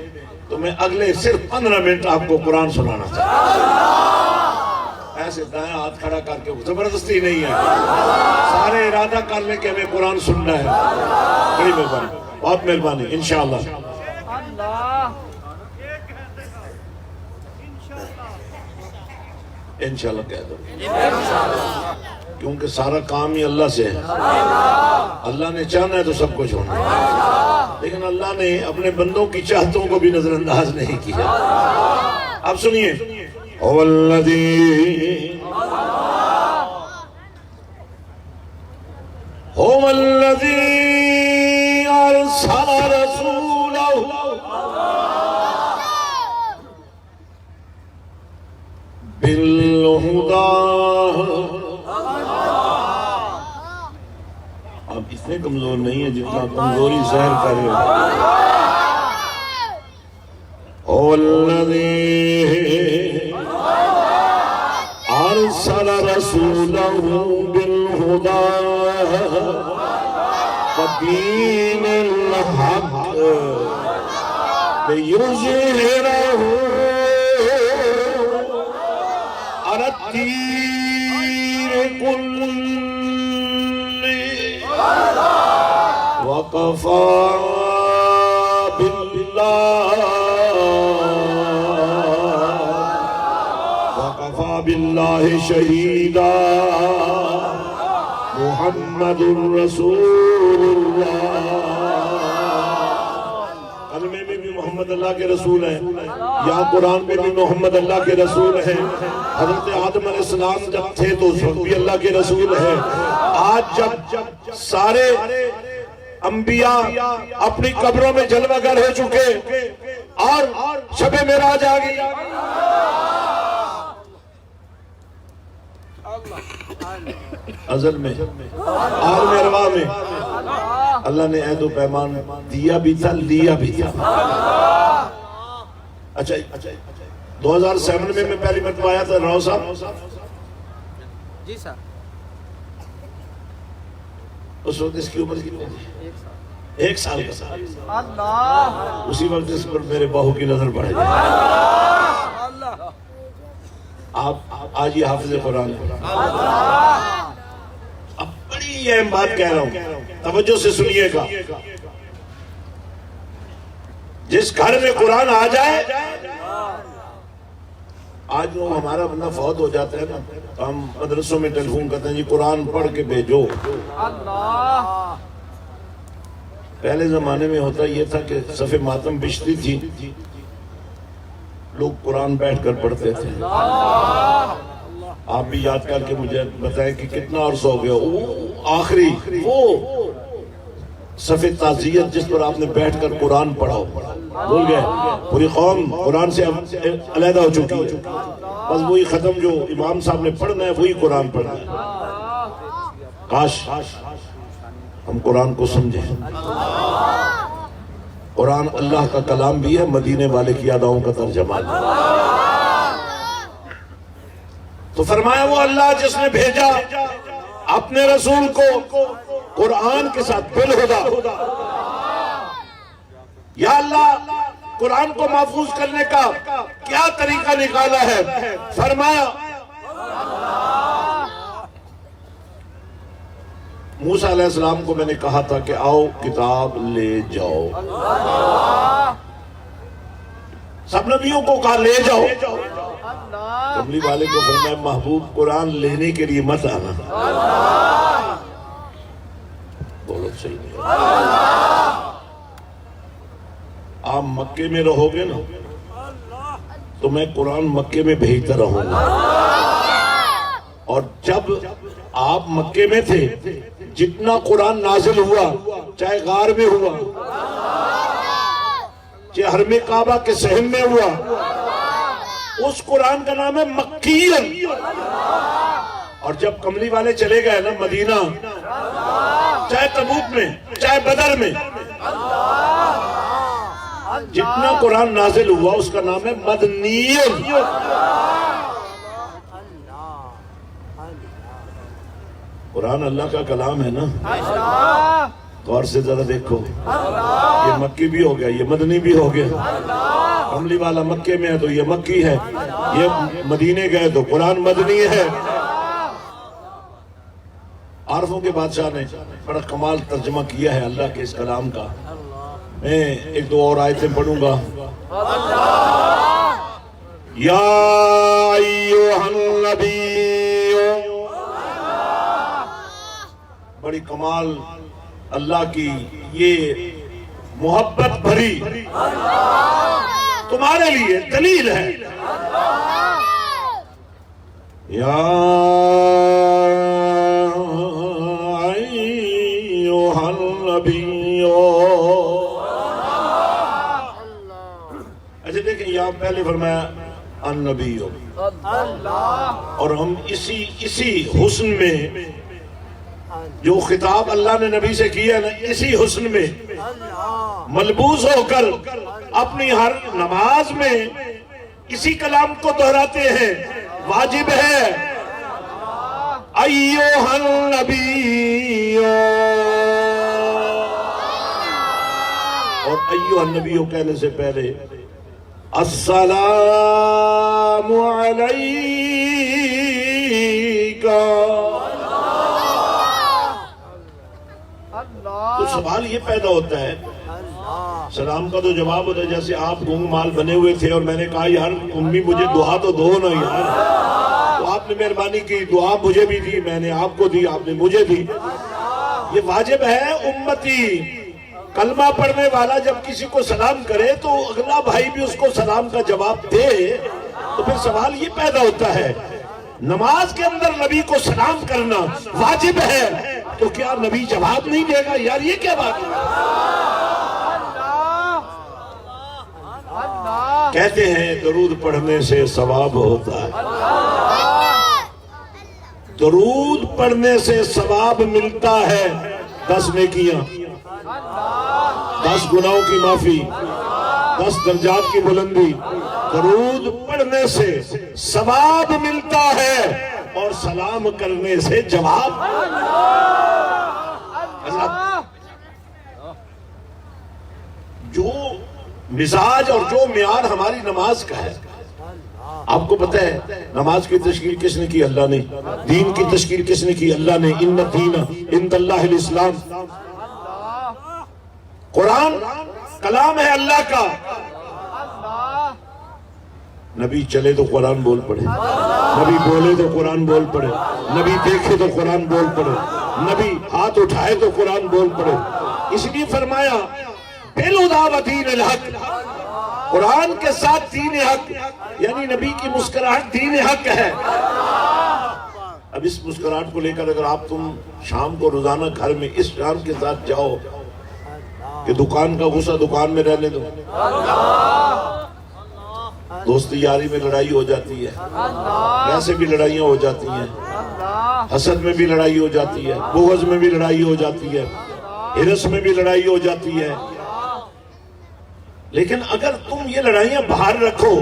تو میں اگلے صرف 15 منٹ آپ کو قرآن سنانا چاہتا ہوں۔ ایسے دائیں ہاتھ کھڑا کر کے، زبردستی نہیں ہے، سارے ارادہ کر لیں کہ ہمیں قرآن سننا ہے۔ بڑی مہربانی، بہت مہربانی، انشاءاللہ۔ انشاءاللہ کہہ دو، کیونکہ سارا کام ہی اللہ سے ہے۔ اللہ نے چاہنا ہے تو سب کچھ ہونا ہے، لیکن اللہ نے اپنے بندوں کی چاہتوں کو بھی نظر انداز نہیں کیا۔ اب سنیے، هو الذی ارسل رسولہ بالہدی۔ آپ اتنے کمزور نہیں ہیں جتنا کمزوری ظاہر کر رہے ہو۔ هو الذی ارسل رسولہ بالہدی ودین الحق لیظہرہ علی الدین کلہ وکفی باللہ شہیدا محمد رسول اللہ۔ کلمے میں بھی محمد اللہ کے رسول ہیں، یا قرآن میں بھی محمد اللہ کے رسول ہیں۔ حضرت آدم علیہ السلام جب تھے تو اس وقت بھی اللہ کے رسول ہیں۔ آج جب سارے انبیاء اپنی قبروں میں جلوہ گر ہو چکے اور شب معراج آ گئی، ازل میں عالم ارواح میں اللہ نے عہد و پیمان دیا بھی تھا، لیا بھی تھا۔ اچھا 2007 میں میں پہلی مرتبہ آیا تھا راؤ صاحب جی سر، اس وقت اس کی عمر کتنی تھی؟ 1 سال کا اسی وقت اس پر میرے بہو کی نظر پڑ جائے. آپ آج یہ حافظ قرآن ہے. اب بڑی اہم بات کہہ رہا ہوں, توجہ سے سنیے گا. جس گھر میں قرآن آ جائے, آج وہ ہمارا بندہ فوت ہو جاتا ہے نا, تو ہم مدرسوں میں ٹیلی فون کرتے ہیں جی قرآن پڑھ کے بھیجو. پہلے زمانے میں ہوتا یہ تھا کہ صف ماتم بچتی تھی, لوگ قرآن بیٹھ کر پڑھتے تھے. آپ بھی یاد کر کے مجھے بتائیں کہ کتنا عرصہ ہو گیا وہ آخری وہ صف تعزیت جس پر آپ نے بیٹھ کر قرآن پڑھا, بھول گئے. پوری قوم قرآن سے علیحدہ ہو چکی ہے, بس وہی ختم جو امام صاحب نے پڑھنا ہے وہی قرآن پڑھنا ہے. کاش ہم قرآن کو سمجھیں. قرآن اللہ کا کلام بھی ہے, مدینے والے کی اداؤں کا ترجمہ بھی. تو فرمایا وہ اللہ جس نے بھیجا اپنے رسول کو قرآن کے ساتھ بالہدیٰ. یا اللہ قرآن کو محفوظ کرنے کا کیا طریقہ نکالا ہے؟ فرمایا موسیٰ علیہ السلام کو میں نے کہا تھا کہ آؤ کتاب لے جاؤ. سب نبیوں کو کہا لے جاؤ. کملی والے کو فرمایا محبوب قرآن لینے کے لیے مت آنا. بولو صحیح نہیں. آپ مکے میں رہو گے نا تو میں قرآن مکے میں بھیجتا رہوں گا. اور جب آپ مکے میں تھے جتنا قرآن نازل ہوا, چاہے غار میں ہوا, چاہے حرم کعبہ کے صحن میں ہوا, اس قرآن کا نام ہے مکی. اور جب کملی والے چلے گئے نا مدینہ, چاہے تبوک میں چاہے بدر میں, جتنا قرآن نازل ہوا اس کا نام ہے مدنی. قرآن اللہ کا کلام ہے نا. غور سے ذرا دیکھو, یہ مکی بھی ہو گیا, یہ مدنی بھی ہو گیا. کملی والا مکے میں ہے تو یہ مکی ہے, یہ مدینے گئے تو قرآن مدنی ہے. عارفوں کے بادشاہ نے بڑا کمال ترجمہ کیا ہے اللہ کے اس کلام کا. میں 1-2 اور آیتیں پڑھوں گا. یا ایوہ النبی, بڑی کمال اللہ کی یہ محبت بھری تمہارے لیے دلیل ہے. یا ایوہ النبی. اچھا دیکھیں یہاں پہلے فرمایا النبی, اور ہم اسی حسن میں جو خطاب اللہ نے نبی سے کیا نا, اسی حسن میں ملبوس ہو کر اپنی ہر نماز میں اسی کلام کو دہراتے ہیں. واجب ہے ایوہ النبی, اور ایوہ النبی کہنے سے پہلے السلام علیکہ. تو سوال یہ پیدا ہوتا ہے, سلام کا تو جواب ہوتا ہے جیسے آپ گنگ مال بنے ہوئے تھے اور میں نے کہا یار امی مجھے دعا تو دو نا یار, تو آپ نے مہربانی کی, دعا مجھے بھی دی, میں نے آپ کو دی, آپ نے مجھے دی. یہ واجب ہے امتی. کلمہ پڑھنے والا جب کسی کو سلام کرے تو اگلا بھائی بھی اس کو سلام کا جواب دے. تو پھر سوال یہ پیدا ہوتا ہے نماز کے اندر نبی کو سلام کرنا واجب ہے, تو کیا نبی جواب نہیں دے گا؟ یار یہ کیا بات ہے؟ کہتے ہیں درود پڑھنے سے ثواب ہوتا ہے. درود پڑھنے سے ثواب ملتا ہے 10 نیکیاں, 10 گناہوں کی معافی, 10 درجات کی بلندی. درود پڑھنے سے ثواب ملتا ہے اور سلام کرنے سے جواب. جو مزاج اور جو معیار ہماری نماز کا ہے. آپ کو پتہ ہے نماز کی تشکیل کس نے کی؟ اللہ نے. دین کی تشکیل کس نے کی؟ اللہ نے. ان الدین عند اللہ الاسلام. قرآن کلام ہے اللہ کا. نبی چلے تو قرآن بول پڑے, نبی بولے تو قرآن بول پڑے, نبی دیکھے تو قرآن بول پڑے, نبی ہاتھ اٹھائے تو قرآن بول پڑے. اس لیے فرمایا بالہدی و دین الحق, قرآن کے ساتھ دین حق, یعنی نبی کی مسکراہٹ دین حق ہے. اب اس مسکراہٹ کو لے کر اگر آپ تم شام کو روزانہ گھر میں اس شام کے ساتھ جاؤ کہ دکان کا غصہ دکان میں رہنے دو, دوستی یاری میں لڑائی ہو جاتی ہے, ویسے بھی لڑائیاں ہو جاتی ہیں, حسد میں بھی لڑائی ہو جاتی ہے, بغض میں بھی لڑائی ہو جاتی ہے, ہرس میں بھی لڑائی ہو جاتی ہے. لیکن اگر تم یہ لڑائیاں باہر رکھو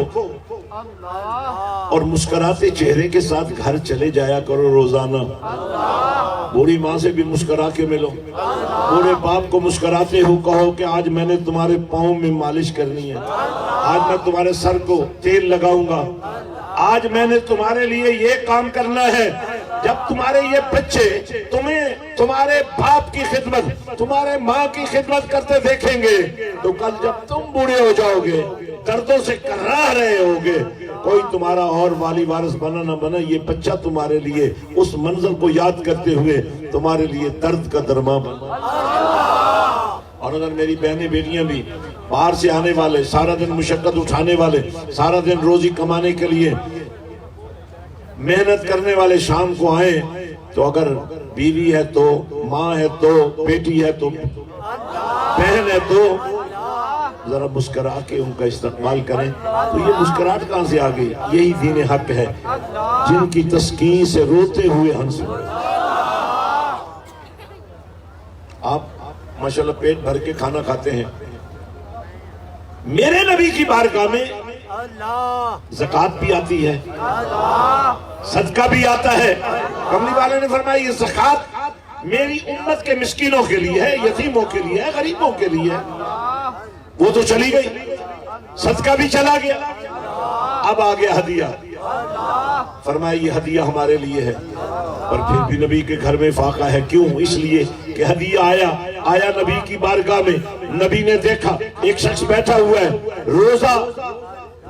اور مسکراتے چہرے کے ساتھ گھر چلے جایا کرو روزانہ. بوڑھی ماں سے بھی مسکرا کے ملو, بوڑھے باپ کو مسکراتے ہو کہو کہ آج میں نے تمہارے پاؤں میں مالش کرنی ہے, آج میں تمہارے سر کو تیل لگاؤں گا, آج میں نے تمہارے لیے یہ کام کرنا ہے. جب تمہارے یہ بچے تمہیں تمہارے باپ کی خدمت, تمہارے ماں کی خدمت کرتے دیکھیں گے تو کل جب تم بوڑھے ہو جاؤ گے, دردوں سے کراہ رہے ہوگے, کوئی تمہارا اور والی وارث بنا نہ بنا, یہ بچہ تمہارے لیے اس منظر کو یاد کرتے ہوئے تمہارے لیے درد کا درما بنا. اور اگر میری بہنیں بیٹیاں بھی باہر سے آنے والے, سارا دن مشقت اٹھانے والے, سارا دن روزی کمانے کے لیے محنت کرنے والے شام کو آئیں, تو اگر بیوی ہے تو, ماں ہے تو, بیٹی ہے تو, بہن ہے تو, ذرا مسکرا کے ان کا استقبال کریں. تو یہ مسکراہٹ کہاں سے آ گئی؟ یہی دین حق ہے جن کی تسکین سے روتے ہوئے ہنس. آپ ماشاءاللہ پیٹ بھر کے کھانا کھاتے ہیں. میرے نبی کی بارگاہ میں زکوٰۃ بھی آتی ہے, صدقہ بھی آتا ہے. کملی والے نے فرمایا یہ زکوٰۃ میری امت کے مسکینوں کے لیے ہے, یتیموں کے لیے ہے, غریبوں کے لیے ہے. وہ تو چلی گئی, صدقہ بھی چلا گیا, اب آ گیا ہدیہ. فرمایا یہ ہدیہ ہمارے لیے ہے, اور پھر بھی نبی کے گھر میں فاقہ ہے. کیوں؟ اس لیے کہ ہدیہ آیا نبی کی بارگاہ میں. نبی نے دیکھا ایک شخص بیٹھا ہوا ہے, روزہ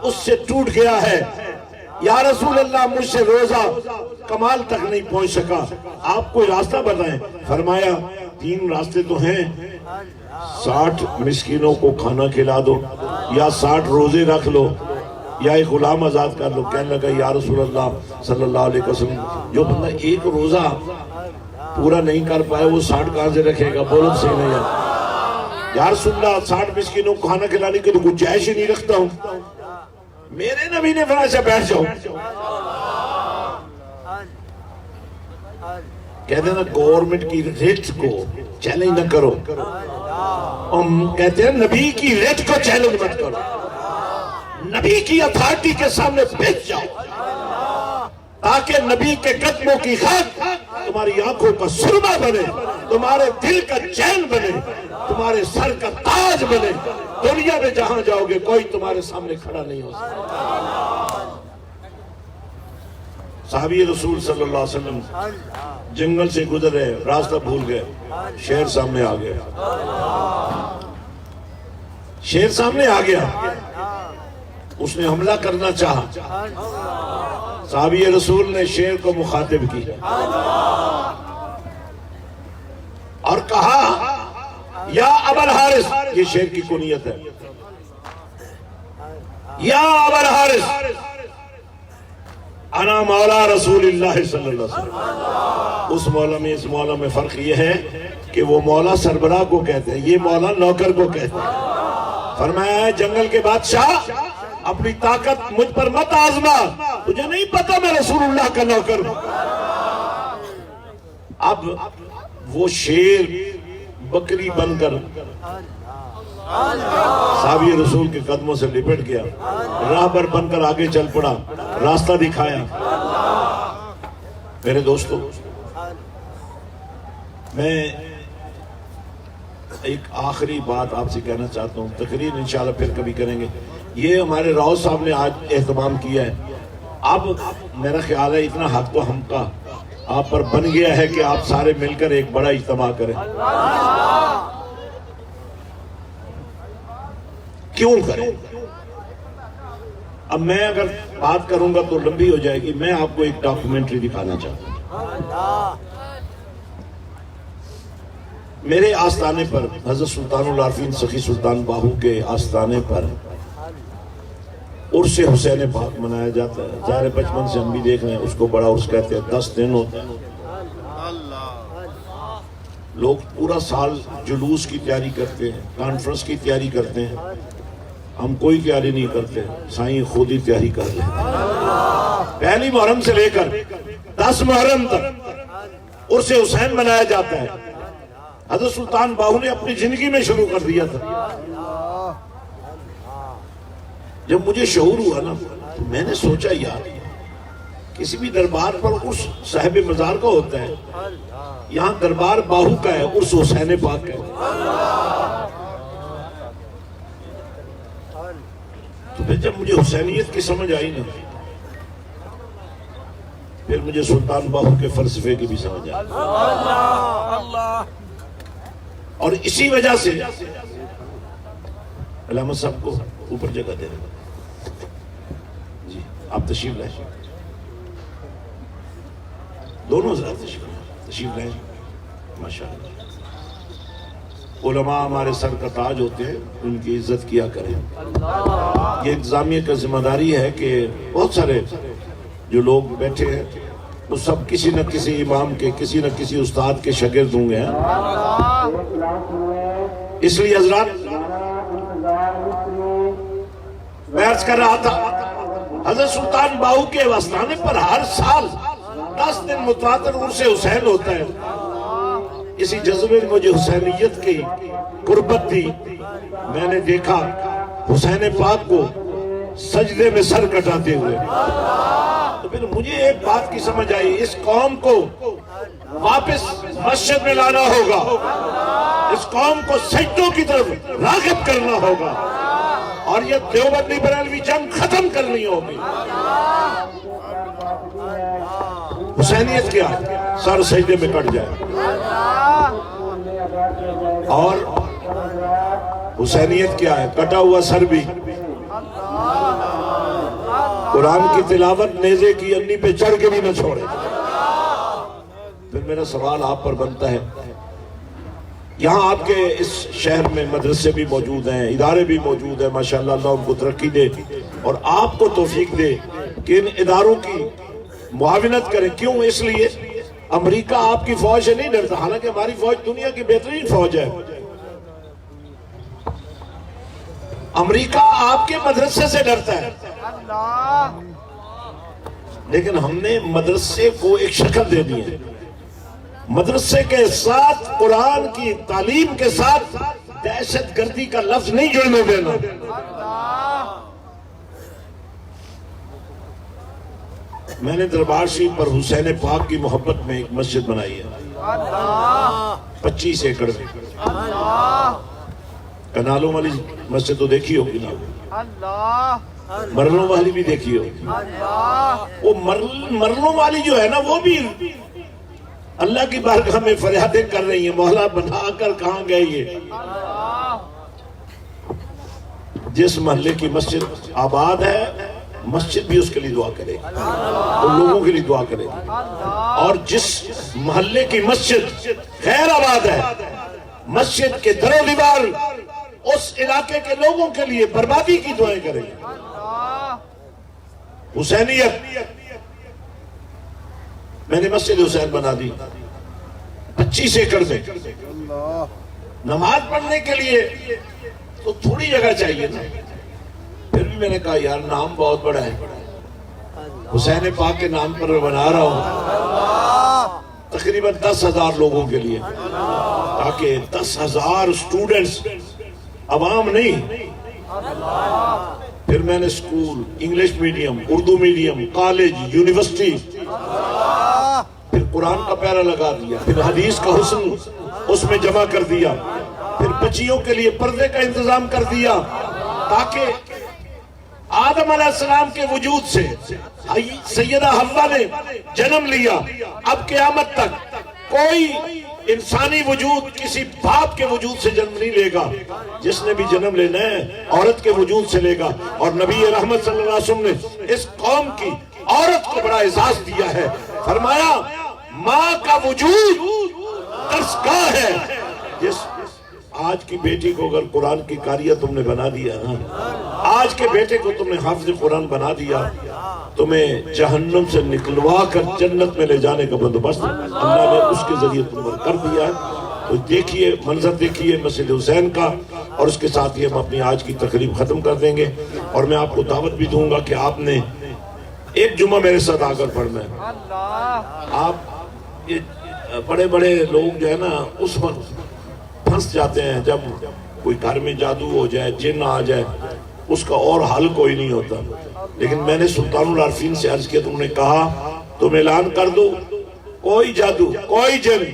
اس سے ٹوٹ گیا ہے. یا رسول اللہ مجھ سے روزہ کمال تک نہیں پہنچ سکا, آپ کوئی راستہ بتائیں. فرمایا 3 راستے تو ہیں, 60 مسکینوں کو کھانا کھلا دو, یا 60 روزے رکھ لو, یا ایک غلام آزاد کر لو. کہنے لگا یا رسول اللہ صلی اللہ علیہ وسلم, جو بندہ ایک روزہ پورا نہیں کر پائے وہ 60 کہاں سے رکھے گا؟ بولو صحیح نہیں ہے. یا رسول اللہ 60 مسکینوں کو کھانا کھلانے کے لیے کوئی جائش ہی نہیں رکھتا ہوں. میرے نبی نے فرمایا سے بیٹھ جاؤ. کہتے ہیں نا گورنمنٹ کی ریٹ کو چیلنج نہ کرو, کہتے ہیں نبی کی ریٹ کو چیلنج مت کرو. نبی کی اتھارٹی کے سامنے بیٹھ جاؤ تاکہ نبی کے قدموں کی خاک تمہاری آنکھوں کا سرما بنے, تمہارے دل کا چین بنے, تمہارے سر کا تاج بنے. دنیا میں جہاں جاؤ گے کوئی تمہارے سامنے کھڑا نہیں ہو سکتا. صحابی رسول صلی اللہ علیہ وسلم جنگل سے گزر رہے, راستہ بھول گئے, شیر سامنے آ گیا. شیر سامنے آ گیا, اس نے حملہ کرنا چاہا. صحابی رسول نے شیر کو مخاطب کیا اور کہا یا ابا الحارث, یہ شیر کی کنیت ہے, یا ابا الحارث انا مولا رسول اللہ صلی اللہ علیہ وسلم. اس مولا میں اس مولا میں فرق یہ ہے کہ وہ مولا سربراہ کو کہتے ہیں, یہ مولا نوکر کو کہتے ہیں. فرمایا ہے جنگل کے بادشاہ اپنی طاقت مجھ پر مت آزما, تجھے نہیں پتا میں رسول اللہ کا نوکر ہوں. اب وہ شیر بکری بن کر صحابی رسول کے قدموں سے لپٹ گیا, راہبر بن کر آگے چل پڑا, راستہ دکھایا. میرے دوستو, میں ایک آخری بات آپ سے کہنا چاہتا ہوں، تقریر انشاءاللہ پھر کبھی کریں گے. یہ ہمارے راؤ صاحب نے آج اہتمام کیا ہے. اب میرا خیال ہے اتنا حق تو ہم کا آپ پر بن گیا ہے کہ آپ سارے مل کر ایک بڑا اجتماع کریں. کیوں کریں؟ اب میں اگر بات کروں گا تو لمبی ہو جائے گی. میں آپ کو ایک ڈاکومنٹری دکھانا چاہتا ہوں. میرے آستانے پر حضرت سلطان العارفین سخی سلطان باہو کے آستانے پر عرس حسین پاک منایا جاتا ہے. ظاہر بچپن سے ہم بھی دیکھ رہے ہیں اس کو بڑا عرس کہتے ہیں. 10 دن ہوتے ہیں. لوگ پورا سال جلوس کی تیاری کرتے ہیں، کانفرنس کی تیاری کرتے ہیں. ہم کوئی تیاری نہیں کرتے، سائیں خود ہی تیاری کر لیں. پہلی محرم سے لے کر 10 محرم تک عرس حسین منایا جاتا ہے. حضرت سلطان باہو نے اپنی زندگی میں شروع کر دیا تھا. جب مجھے شعور ہوا نا تو میں نے سوچا یار کسی بھی دربار پر عرس صاحب مزار کا ہوتا ہے، یہاں دربار باہو کا ہے، عرس حسین پاک کا ہے. تو پھر جب مجھے حسینیت کی سمجھ آئی نا پھر مجھے سلطان باہو کے فلسفے کی بھی سمجھ آئی. اور اسی وجہ سے علامہ صاحب کو اوپر جگہ دے رہے. جی آپ تشریف لائیں، دونوں حضرات تشریف لائیں. ماشاءاللہ علماء ہمارے سر کا تاج ہوتے ہیں، ان کی عزت کیا کریں. یہ انتظامیہ کا ذمہ داری ہے کہ بہت سارے جو لوگ بیٹھے ہیں وہ سب کسی نہ کسی امام کے، کسی نہ کسی استاد کے شاگرد ہوں گے. اس لیے حضرات میں عرض کر رہا تھا حضرت سلطان باہو کے آستانے پر ہر سال 10 دن متواتر عرس حسین ہوتا ہے. اسی جذبے میں مجھے حسینیت کی قربت تھی. میں نے دیکھا حسین پاک کو سجدے میں سر کٹاتے ہوئے. تو پھر مجھے ایک بات کی سمجھ آئی، اس قوم کو واپس مسجد میں لانا ہوگا، اس قوم کو سجدوں کی طرف راغب کرنا ہوگا، اور یہ دیوبندی بریلوی جنگ ختم کرنی ہوگی. حسینیت کیا؟ سر سجدے میں کٹ جائے. اور حسینیت کیا ہے؟ کٹا ہوا سر بھی. قرآن کی تلاوت نیزے کی انی پہ چڑھ کے بھی نہ چھوڑے. پھر میرا سوال آپ پر بنتا ہے، یہاں آپ کے اس شہر میں مدرسے بھی موجود ہیں، ادارے بھی موجود ہیں، ماشاءاللہ اللہ ان کو ترقی دے اور آپ کو توفیق دے کہ ان اداروں کی معاونت کریں. کیوں؟ اس لیے امریکہ آپ کی فوج سے نہیں ڈرتا، حالانکہ ہماری فوج دنیا کی بہترین فوج ہے. امریکہ آپ کے مدرسے سے ڈرتا ہے، لیکن ہم نے مدرسے کو ایک شکل دے دی ہے. مدرسے کے ساتھ قرآن کی تعلیم کے ساتھ دہشت گردی کا لفظ نہیں جڑنے دینا. میں نے دربار شریف پر حسین پاک کی محبت میں ایک مسجد بنائی ہے 25 ایکڑ میں. کنالوں والی مسجد تو دیکھی ہوگی نا، مرلوں والی بھی دیکھی ہوگی. وہ مرلوں والی جو ہے نا وہ بھی اللہ کی بارگاہ میں فریادیں کر رہی ہیں، مولا بنا کر کہاں گئے یہ. جس محلے کی مسجد آباد ہے مسجد بھی اس کے لیے دعا کرے، ان لوگوں کے لیے دعا کرے. اور جس محلے کی مسجد غیر آباد ہے مسجد کے در و دیوار اس علاقے کے لوگوں کے لیے بربادی کی دعائیں کریں. حسینیت. میں نے مسجد حسین بنا دی 25 ایکڑ میں. نماز پڑھنے کے لیے تو تھوڑی جگہ چاہیے نا. پھر بھی میں نے کہا یار نام بہت بڑا ہے، حسین پاک کے نام پر بنا رہا ہوں تقریباً 10,000 لوگوں کے لیے، تاکہ 10,000 اسٹوڈنٹس، عوام نہیں. پھر میں نے school, English medium, Urdu medium, college, university, پھر قرآن کا پیرا لگا دیا، پھر حدیث کا حسن اس میں جمع کر دیا، پھر بچیوں کے لیے پردے کا انتظام کر دیا تاکہ آدم علیہ السلام کے وجود سے سیدہ حوا نے جنم لیا. اب قیامت تک کوئی انسانی وجود کسی باپ کے وجود سے جنم نہیں لے گا. جس نے بھی جنم لینا ہے عورت کے وجود سے لے گا. اور نبی رحمت صلی اللہ علیہ وسلم نے اس قوم کی عورت کو بڑا اعزاز دیا ہے. فرمایا ماں کا وجود درسگاہ ہے. جس آج کی بیٹی کو اگر قرآن کی قاریہ تم نے بنا دیا نا, آج کے بیٹے کو تم نے حافظ قرآن بنا دیا, تمہیں جہنم سے نکلوا کر جنت میں لے جانے کا بندوبست اللہ نے اس کے ذریعے تم پر کر دیا ہے. تو دیکھیے, منظر دیکھیے مسجد حسین کا, اور اس کے ساتھ ہی ہم اپنی آج کی تقریب ختم کر دیں گے. اور میں آپ کو دعوت بھی دوں گا کہ آپ نے ایک جمعہ میرے ساتھ آ کر پڑھنا ہے. آپ یہ بڑے بڑے لوگ جو ہے نا اس وقت پھنس جاتے ہیں جب کوئی گھر میں جادو ہو جائے, جن آ جائے, اس کا اور حل کوئی نہیں ہوتا. لیکن میں نے سلطان العارفین سے عرض کیا, تم نے کہا تم اعلان کر دو کوئی جادو, کوئی جن,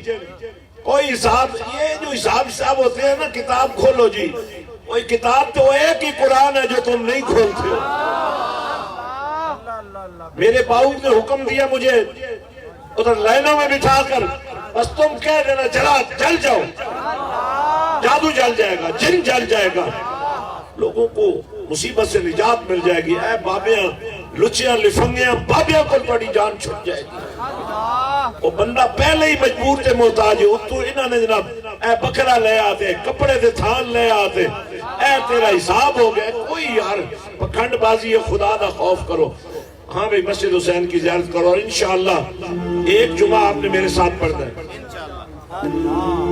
کوئی حساب, یہ جو حساب ہوتے ہیں نا, کتاب کھولو جی, کوئی کتاب تو ایک ہی قرآن ہے جو تم نہیں کھولتے ہو. میرے باؤ نے حکم دیا مجھے ادھر لائنوں میں بٹھا کر, بس تم کہہ دینا چلا جل جاؤ, جادو جل جائے گا, جن جل جائے گا, لوگوں کو مصیبت سے نجات مل جائے گی. اے بابیاں, لچیاں, لفنگیاں, بابیاں کو بڑی جان چھٹ جائے گی. وہ بندہ پہلے ہی مجبور تھے محتاج, تو انہوں نے جناب اے بکرا لے آتے, کپڑے دے تھان لے آتے, اے تیرا حساب ہو گیا. کوئی یار پکھنڈ بازی ہے, خدا دا خوف کرو. ہاں بھئی مسجد حسین کی زیارت کرو, اور انشاءاللہ ایک جمعہ آپ نے میرے ساتھ پڑھنا ہے.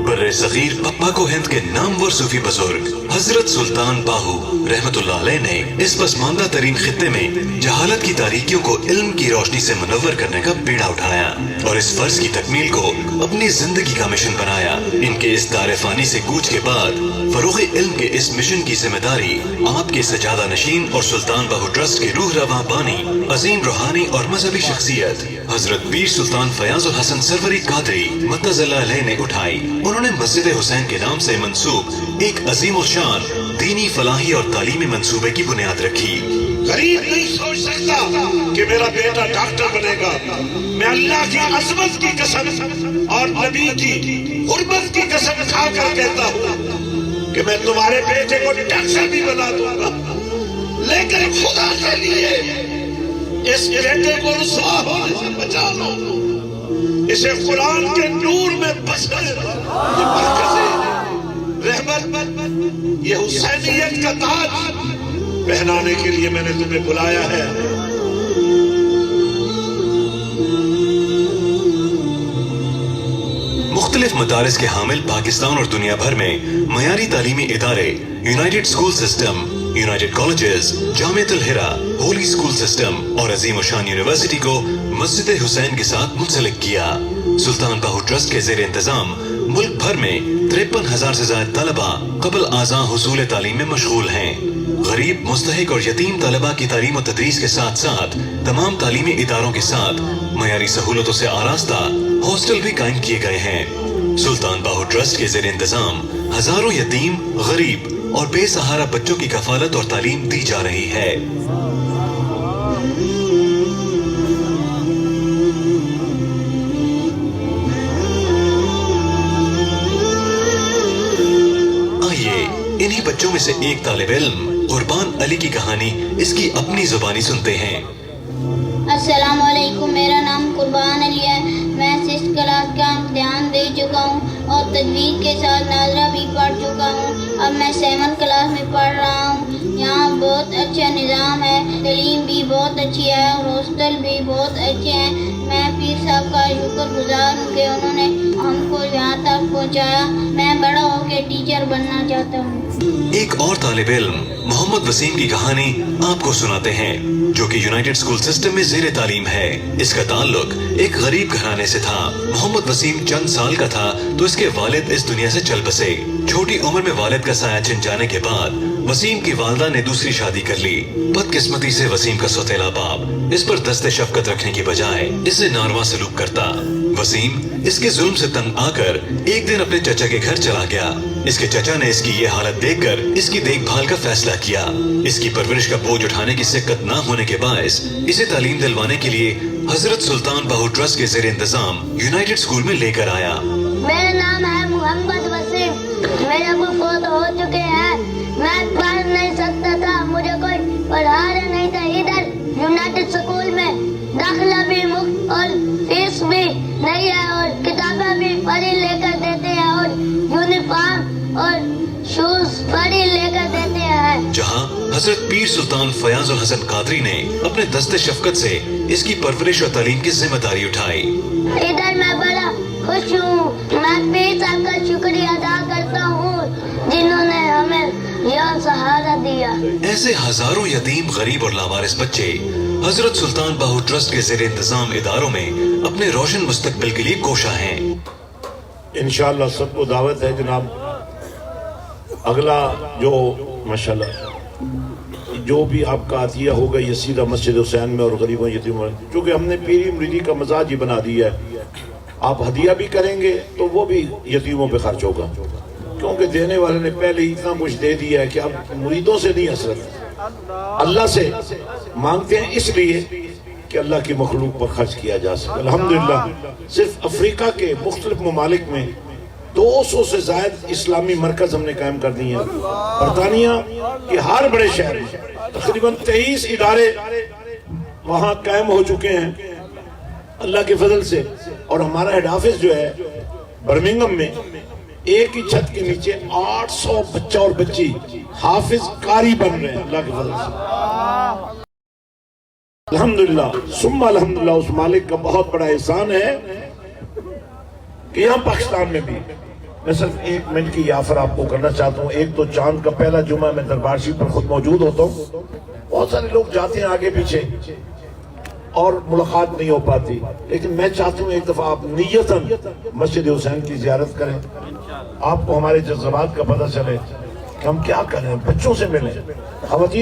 بر صغیر پاک و ہند کے نامور صوفی بزرگ حضرت سلطان باہو رحمت اللہ علیہ نے اس پسماندہ ترین خطے میں جہالت کی تاریکیوں کو علم کی روشنی سے منور کرنے کا بیڑا اٹھایا اور اس فرض کی تکمیل کو اپنی زندگی کا مشن بنایا. ان کے اس دار فانی سے کوچ کے بعد فروغ علم کے اس مشن کی ذمہ داری آپ کے سجادہ نشین اور سلطان باہو ٹرسٹ کے روح رواں بانی, عظیم روحانی اور مذہبی شخصیت حضرت پیر سلطان فیاض الحسن سروری قادری مدظ اللہ علیہ نے اٹھائی. انہوں نے مسجد حسین کے نام سے منسوب ایک عظیم الشان دینی, فلاحی اور تعلیمی منصوبے کی بنیاد رکھی. غریب نہیں سوچ سکتا کہ میرا بیٹا ڈاکٹر بنے گا. میں اللہ کی عظمت کی قسم اور نبی کی حرمت کی قسم کھا کر کہتا ہوں کہ میں تمہارے بیٹے کو ڈاکٹر بھی بنا دوں گا, لیکن خدا کے لیے اس بیٹے کو رسوا ہونے سے بچا لو, اسے قرآن کے نور میں بسے. یہ مرکز رحمت, یہ حسینیت کا تاج پہنانے کے لیے میں نے تمہیں بلایا ہے. مختلف مدارس کے حامل پاکستان اور دنیا بھر میں معیاری تعلیمی ادارے united school system, united colleges, جامعۃ الہرا, ہولی اسکول سسٹم اور عظیم الشان یونیورسٹی کو مسجد حسین کے ساتھ منسلک کیا. سلطان باہو ٹرسٹ کے زیر انتظام ملک بھر میں 53,000 سے زائد طلبہ قبل آذان حصول تعلیم میں مشغول ہیں. غریب, مستحق اور یتیم طلبہ کی تعلیم و تدریس کے ساتھ ساتھ تمام تعلیمی اداروں کے ساتھ معیاری سہولتوں سے آراستہ ہاسٹل بھی قائم کیے گئے ہیں. سلطان باہو ٹرسٹ کے زیر انتظام ہزاروں یتیم, غریب اور بے سہارا بچوں کی کفالت اور تعلیم دی جا رہی ہے. آئیے انہی بچوں میں سے ایک طالب علم قربان علی کی کہانی اس کی اپنی زبانی سنتے ہیں. السلام علیکم, میرا نام قربان علی ہے. میں 6 کلاس کا امتحان دے چکا ہوں اور تجوید کے ساتھ ناظرہ بھی پڑھ چکا ہوں. اب میں 7 کلاس میں پڑھ رہا ہوں. یہاں بہت اچھا نظام ہے, تعلیم بھی بہت اچھی ہے اور ہاسٹل بھی بہت اچھے ہیں. میں پیر صاحب کا شکر گزار ہوں کہ انہوں نے ہم کو یہاں تک پہنچایا. میں بڑا ہو کے ٹیچر بننا چاہتا ہوں. ایک اور طالب علم محمد وسیم کی کہانی آپ کو سناتے ہیں جو کہ یونائیٹڈ اسکول سسٹم میں زیر تعلیم ہے. اس کا تعلق ایک غریب گھرانے سے تھا. محمد وسیم چند سال کا تھا تو اس کے والد اس دنیا سے چل بسے. چھوٹی عمر میں والد کا سایہ چھن جانے کے بعد وسیم کی والدہ نے دوسری شادی کر لی. بدقسمتی سے وسیم کا سوتیلا باپ اس پر دست شفقت رکھنے کی بجائے اس سے ناروا سلوک کرتا. وسیم اس کے ظلم سے تنگ آ کر ایک دن اپنے چچا کے گھر چلا گیا. اس کے چچا نے اس کی یہ حالت دیکھ کر اس کی دیکھ بھال کا فیصلہ کیا. اس کی پرورش کا بوجھ اٹھانے کی سکت نہ ہونے کے باعث اسے تعلیم دلوانے کے لیے حضرت سلطان باہو ٹرسٹ کے زیر انتظام یونائٹڈ اسکول میں لے کر آیا. میرا نام ہے محمد وسیم. میرے ابو فوت ہو چکے ہیں. میں پڑھ نہیں سکتا تھا, مجھے کوئی پڑھا رہا نہیں تھا. ادھر یونائٹڈ اسکول میں داخلہ بھی مفت اور فیس بھی نہیں ہے, اور کتابیں بھی فری لے کر دیتے ہیں, اور یونیفارم اور شوز فری لے کر دیتے ہیں. جہاں حضرت پیر سلطان فیاض الحسن قادری نے اپنے دست شفقت سے اس کی پرورش اور تعلیم کی ذمہ داری اٹھائی. ادھر میں بڑا خوش ہوں. میں پیر صاحب کا شکریہ ادا کرتا ہوں جنہوں نے ہمیں یہ سہارا دیا. ایسے ہزاروں یتیم, غریب اور لاوارث بچے حضرت سلطان باہو ٹرسٹ کے زیر انتظام اداروں میں اپنے روشن مستقبل کے لیے کوشاں ہیں. انشاءاللہ سب کو دعوت ہے جناب. اگلا جو ماشاءاللہ جو بھی آپ کا عطیہ ہوگا یہ سیدھا مسجد حسین میں اور غریبوں یتیموں, چونکہ ہم نے پیری مریدی کا مزاج ہی بنا دیا ہے. آپ ہدیہ بھی کریں گے تو وہ بھی یتیموں پہ خرچ ہوگا, کیونکہ دینے والے نے پہلے ہی اتنا کچھ دے دیا ہے کہ اب مریدوں سے نہیں حسرت, اللہ سے مانگتے ہیں اس لیے کہ اللہ کی مخلوق پر خرچ کیا جا سکے. الحمدللہ صرف افریقہ کے مختلف ممالک میں 200 سے زائد اسلامی مرکز ہم نے قائم کر دی ہیں. برطانیہ کے ہر بڑے شہر میں تقریباً 23 ادارے وہاں قائم ہو چکے ہیں اللہ کے فضل سے. اور ہمارا ہیڈ آفس جو ہے برمنگھم میں, ایک ہی چھت کے نیچے 800 بچہ اور بچی حافظ قاری بن رہے ہیں اللہ کے فضل سے. الحمدللہ ثم الحمدللہ اس مالک کا بہت بڑا احسان ہے کہ یہاں پاکستان میں بھی. میں صرف 1 منٹ کی آفر آپ کو کرنا چاہتا ہوں. ایک تو چاند کا پہلا جمعہ میں دربار شریف پر خود موجود ہوتا ہوں. بہت سارے لوگ جاتے ہیں آگے پیچھے اور ملاقات نہیں ہو پاتی, لیکن میں چاہتا ہوں ایک دفعہ آپ نیتاً مسجد حسین کی زیارت کریں. آپ کو ہمارے جذبات کا پتہ چلے کہ ہم کیا کریں, بچوں سے ملیں, خواتین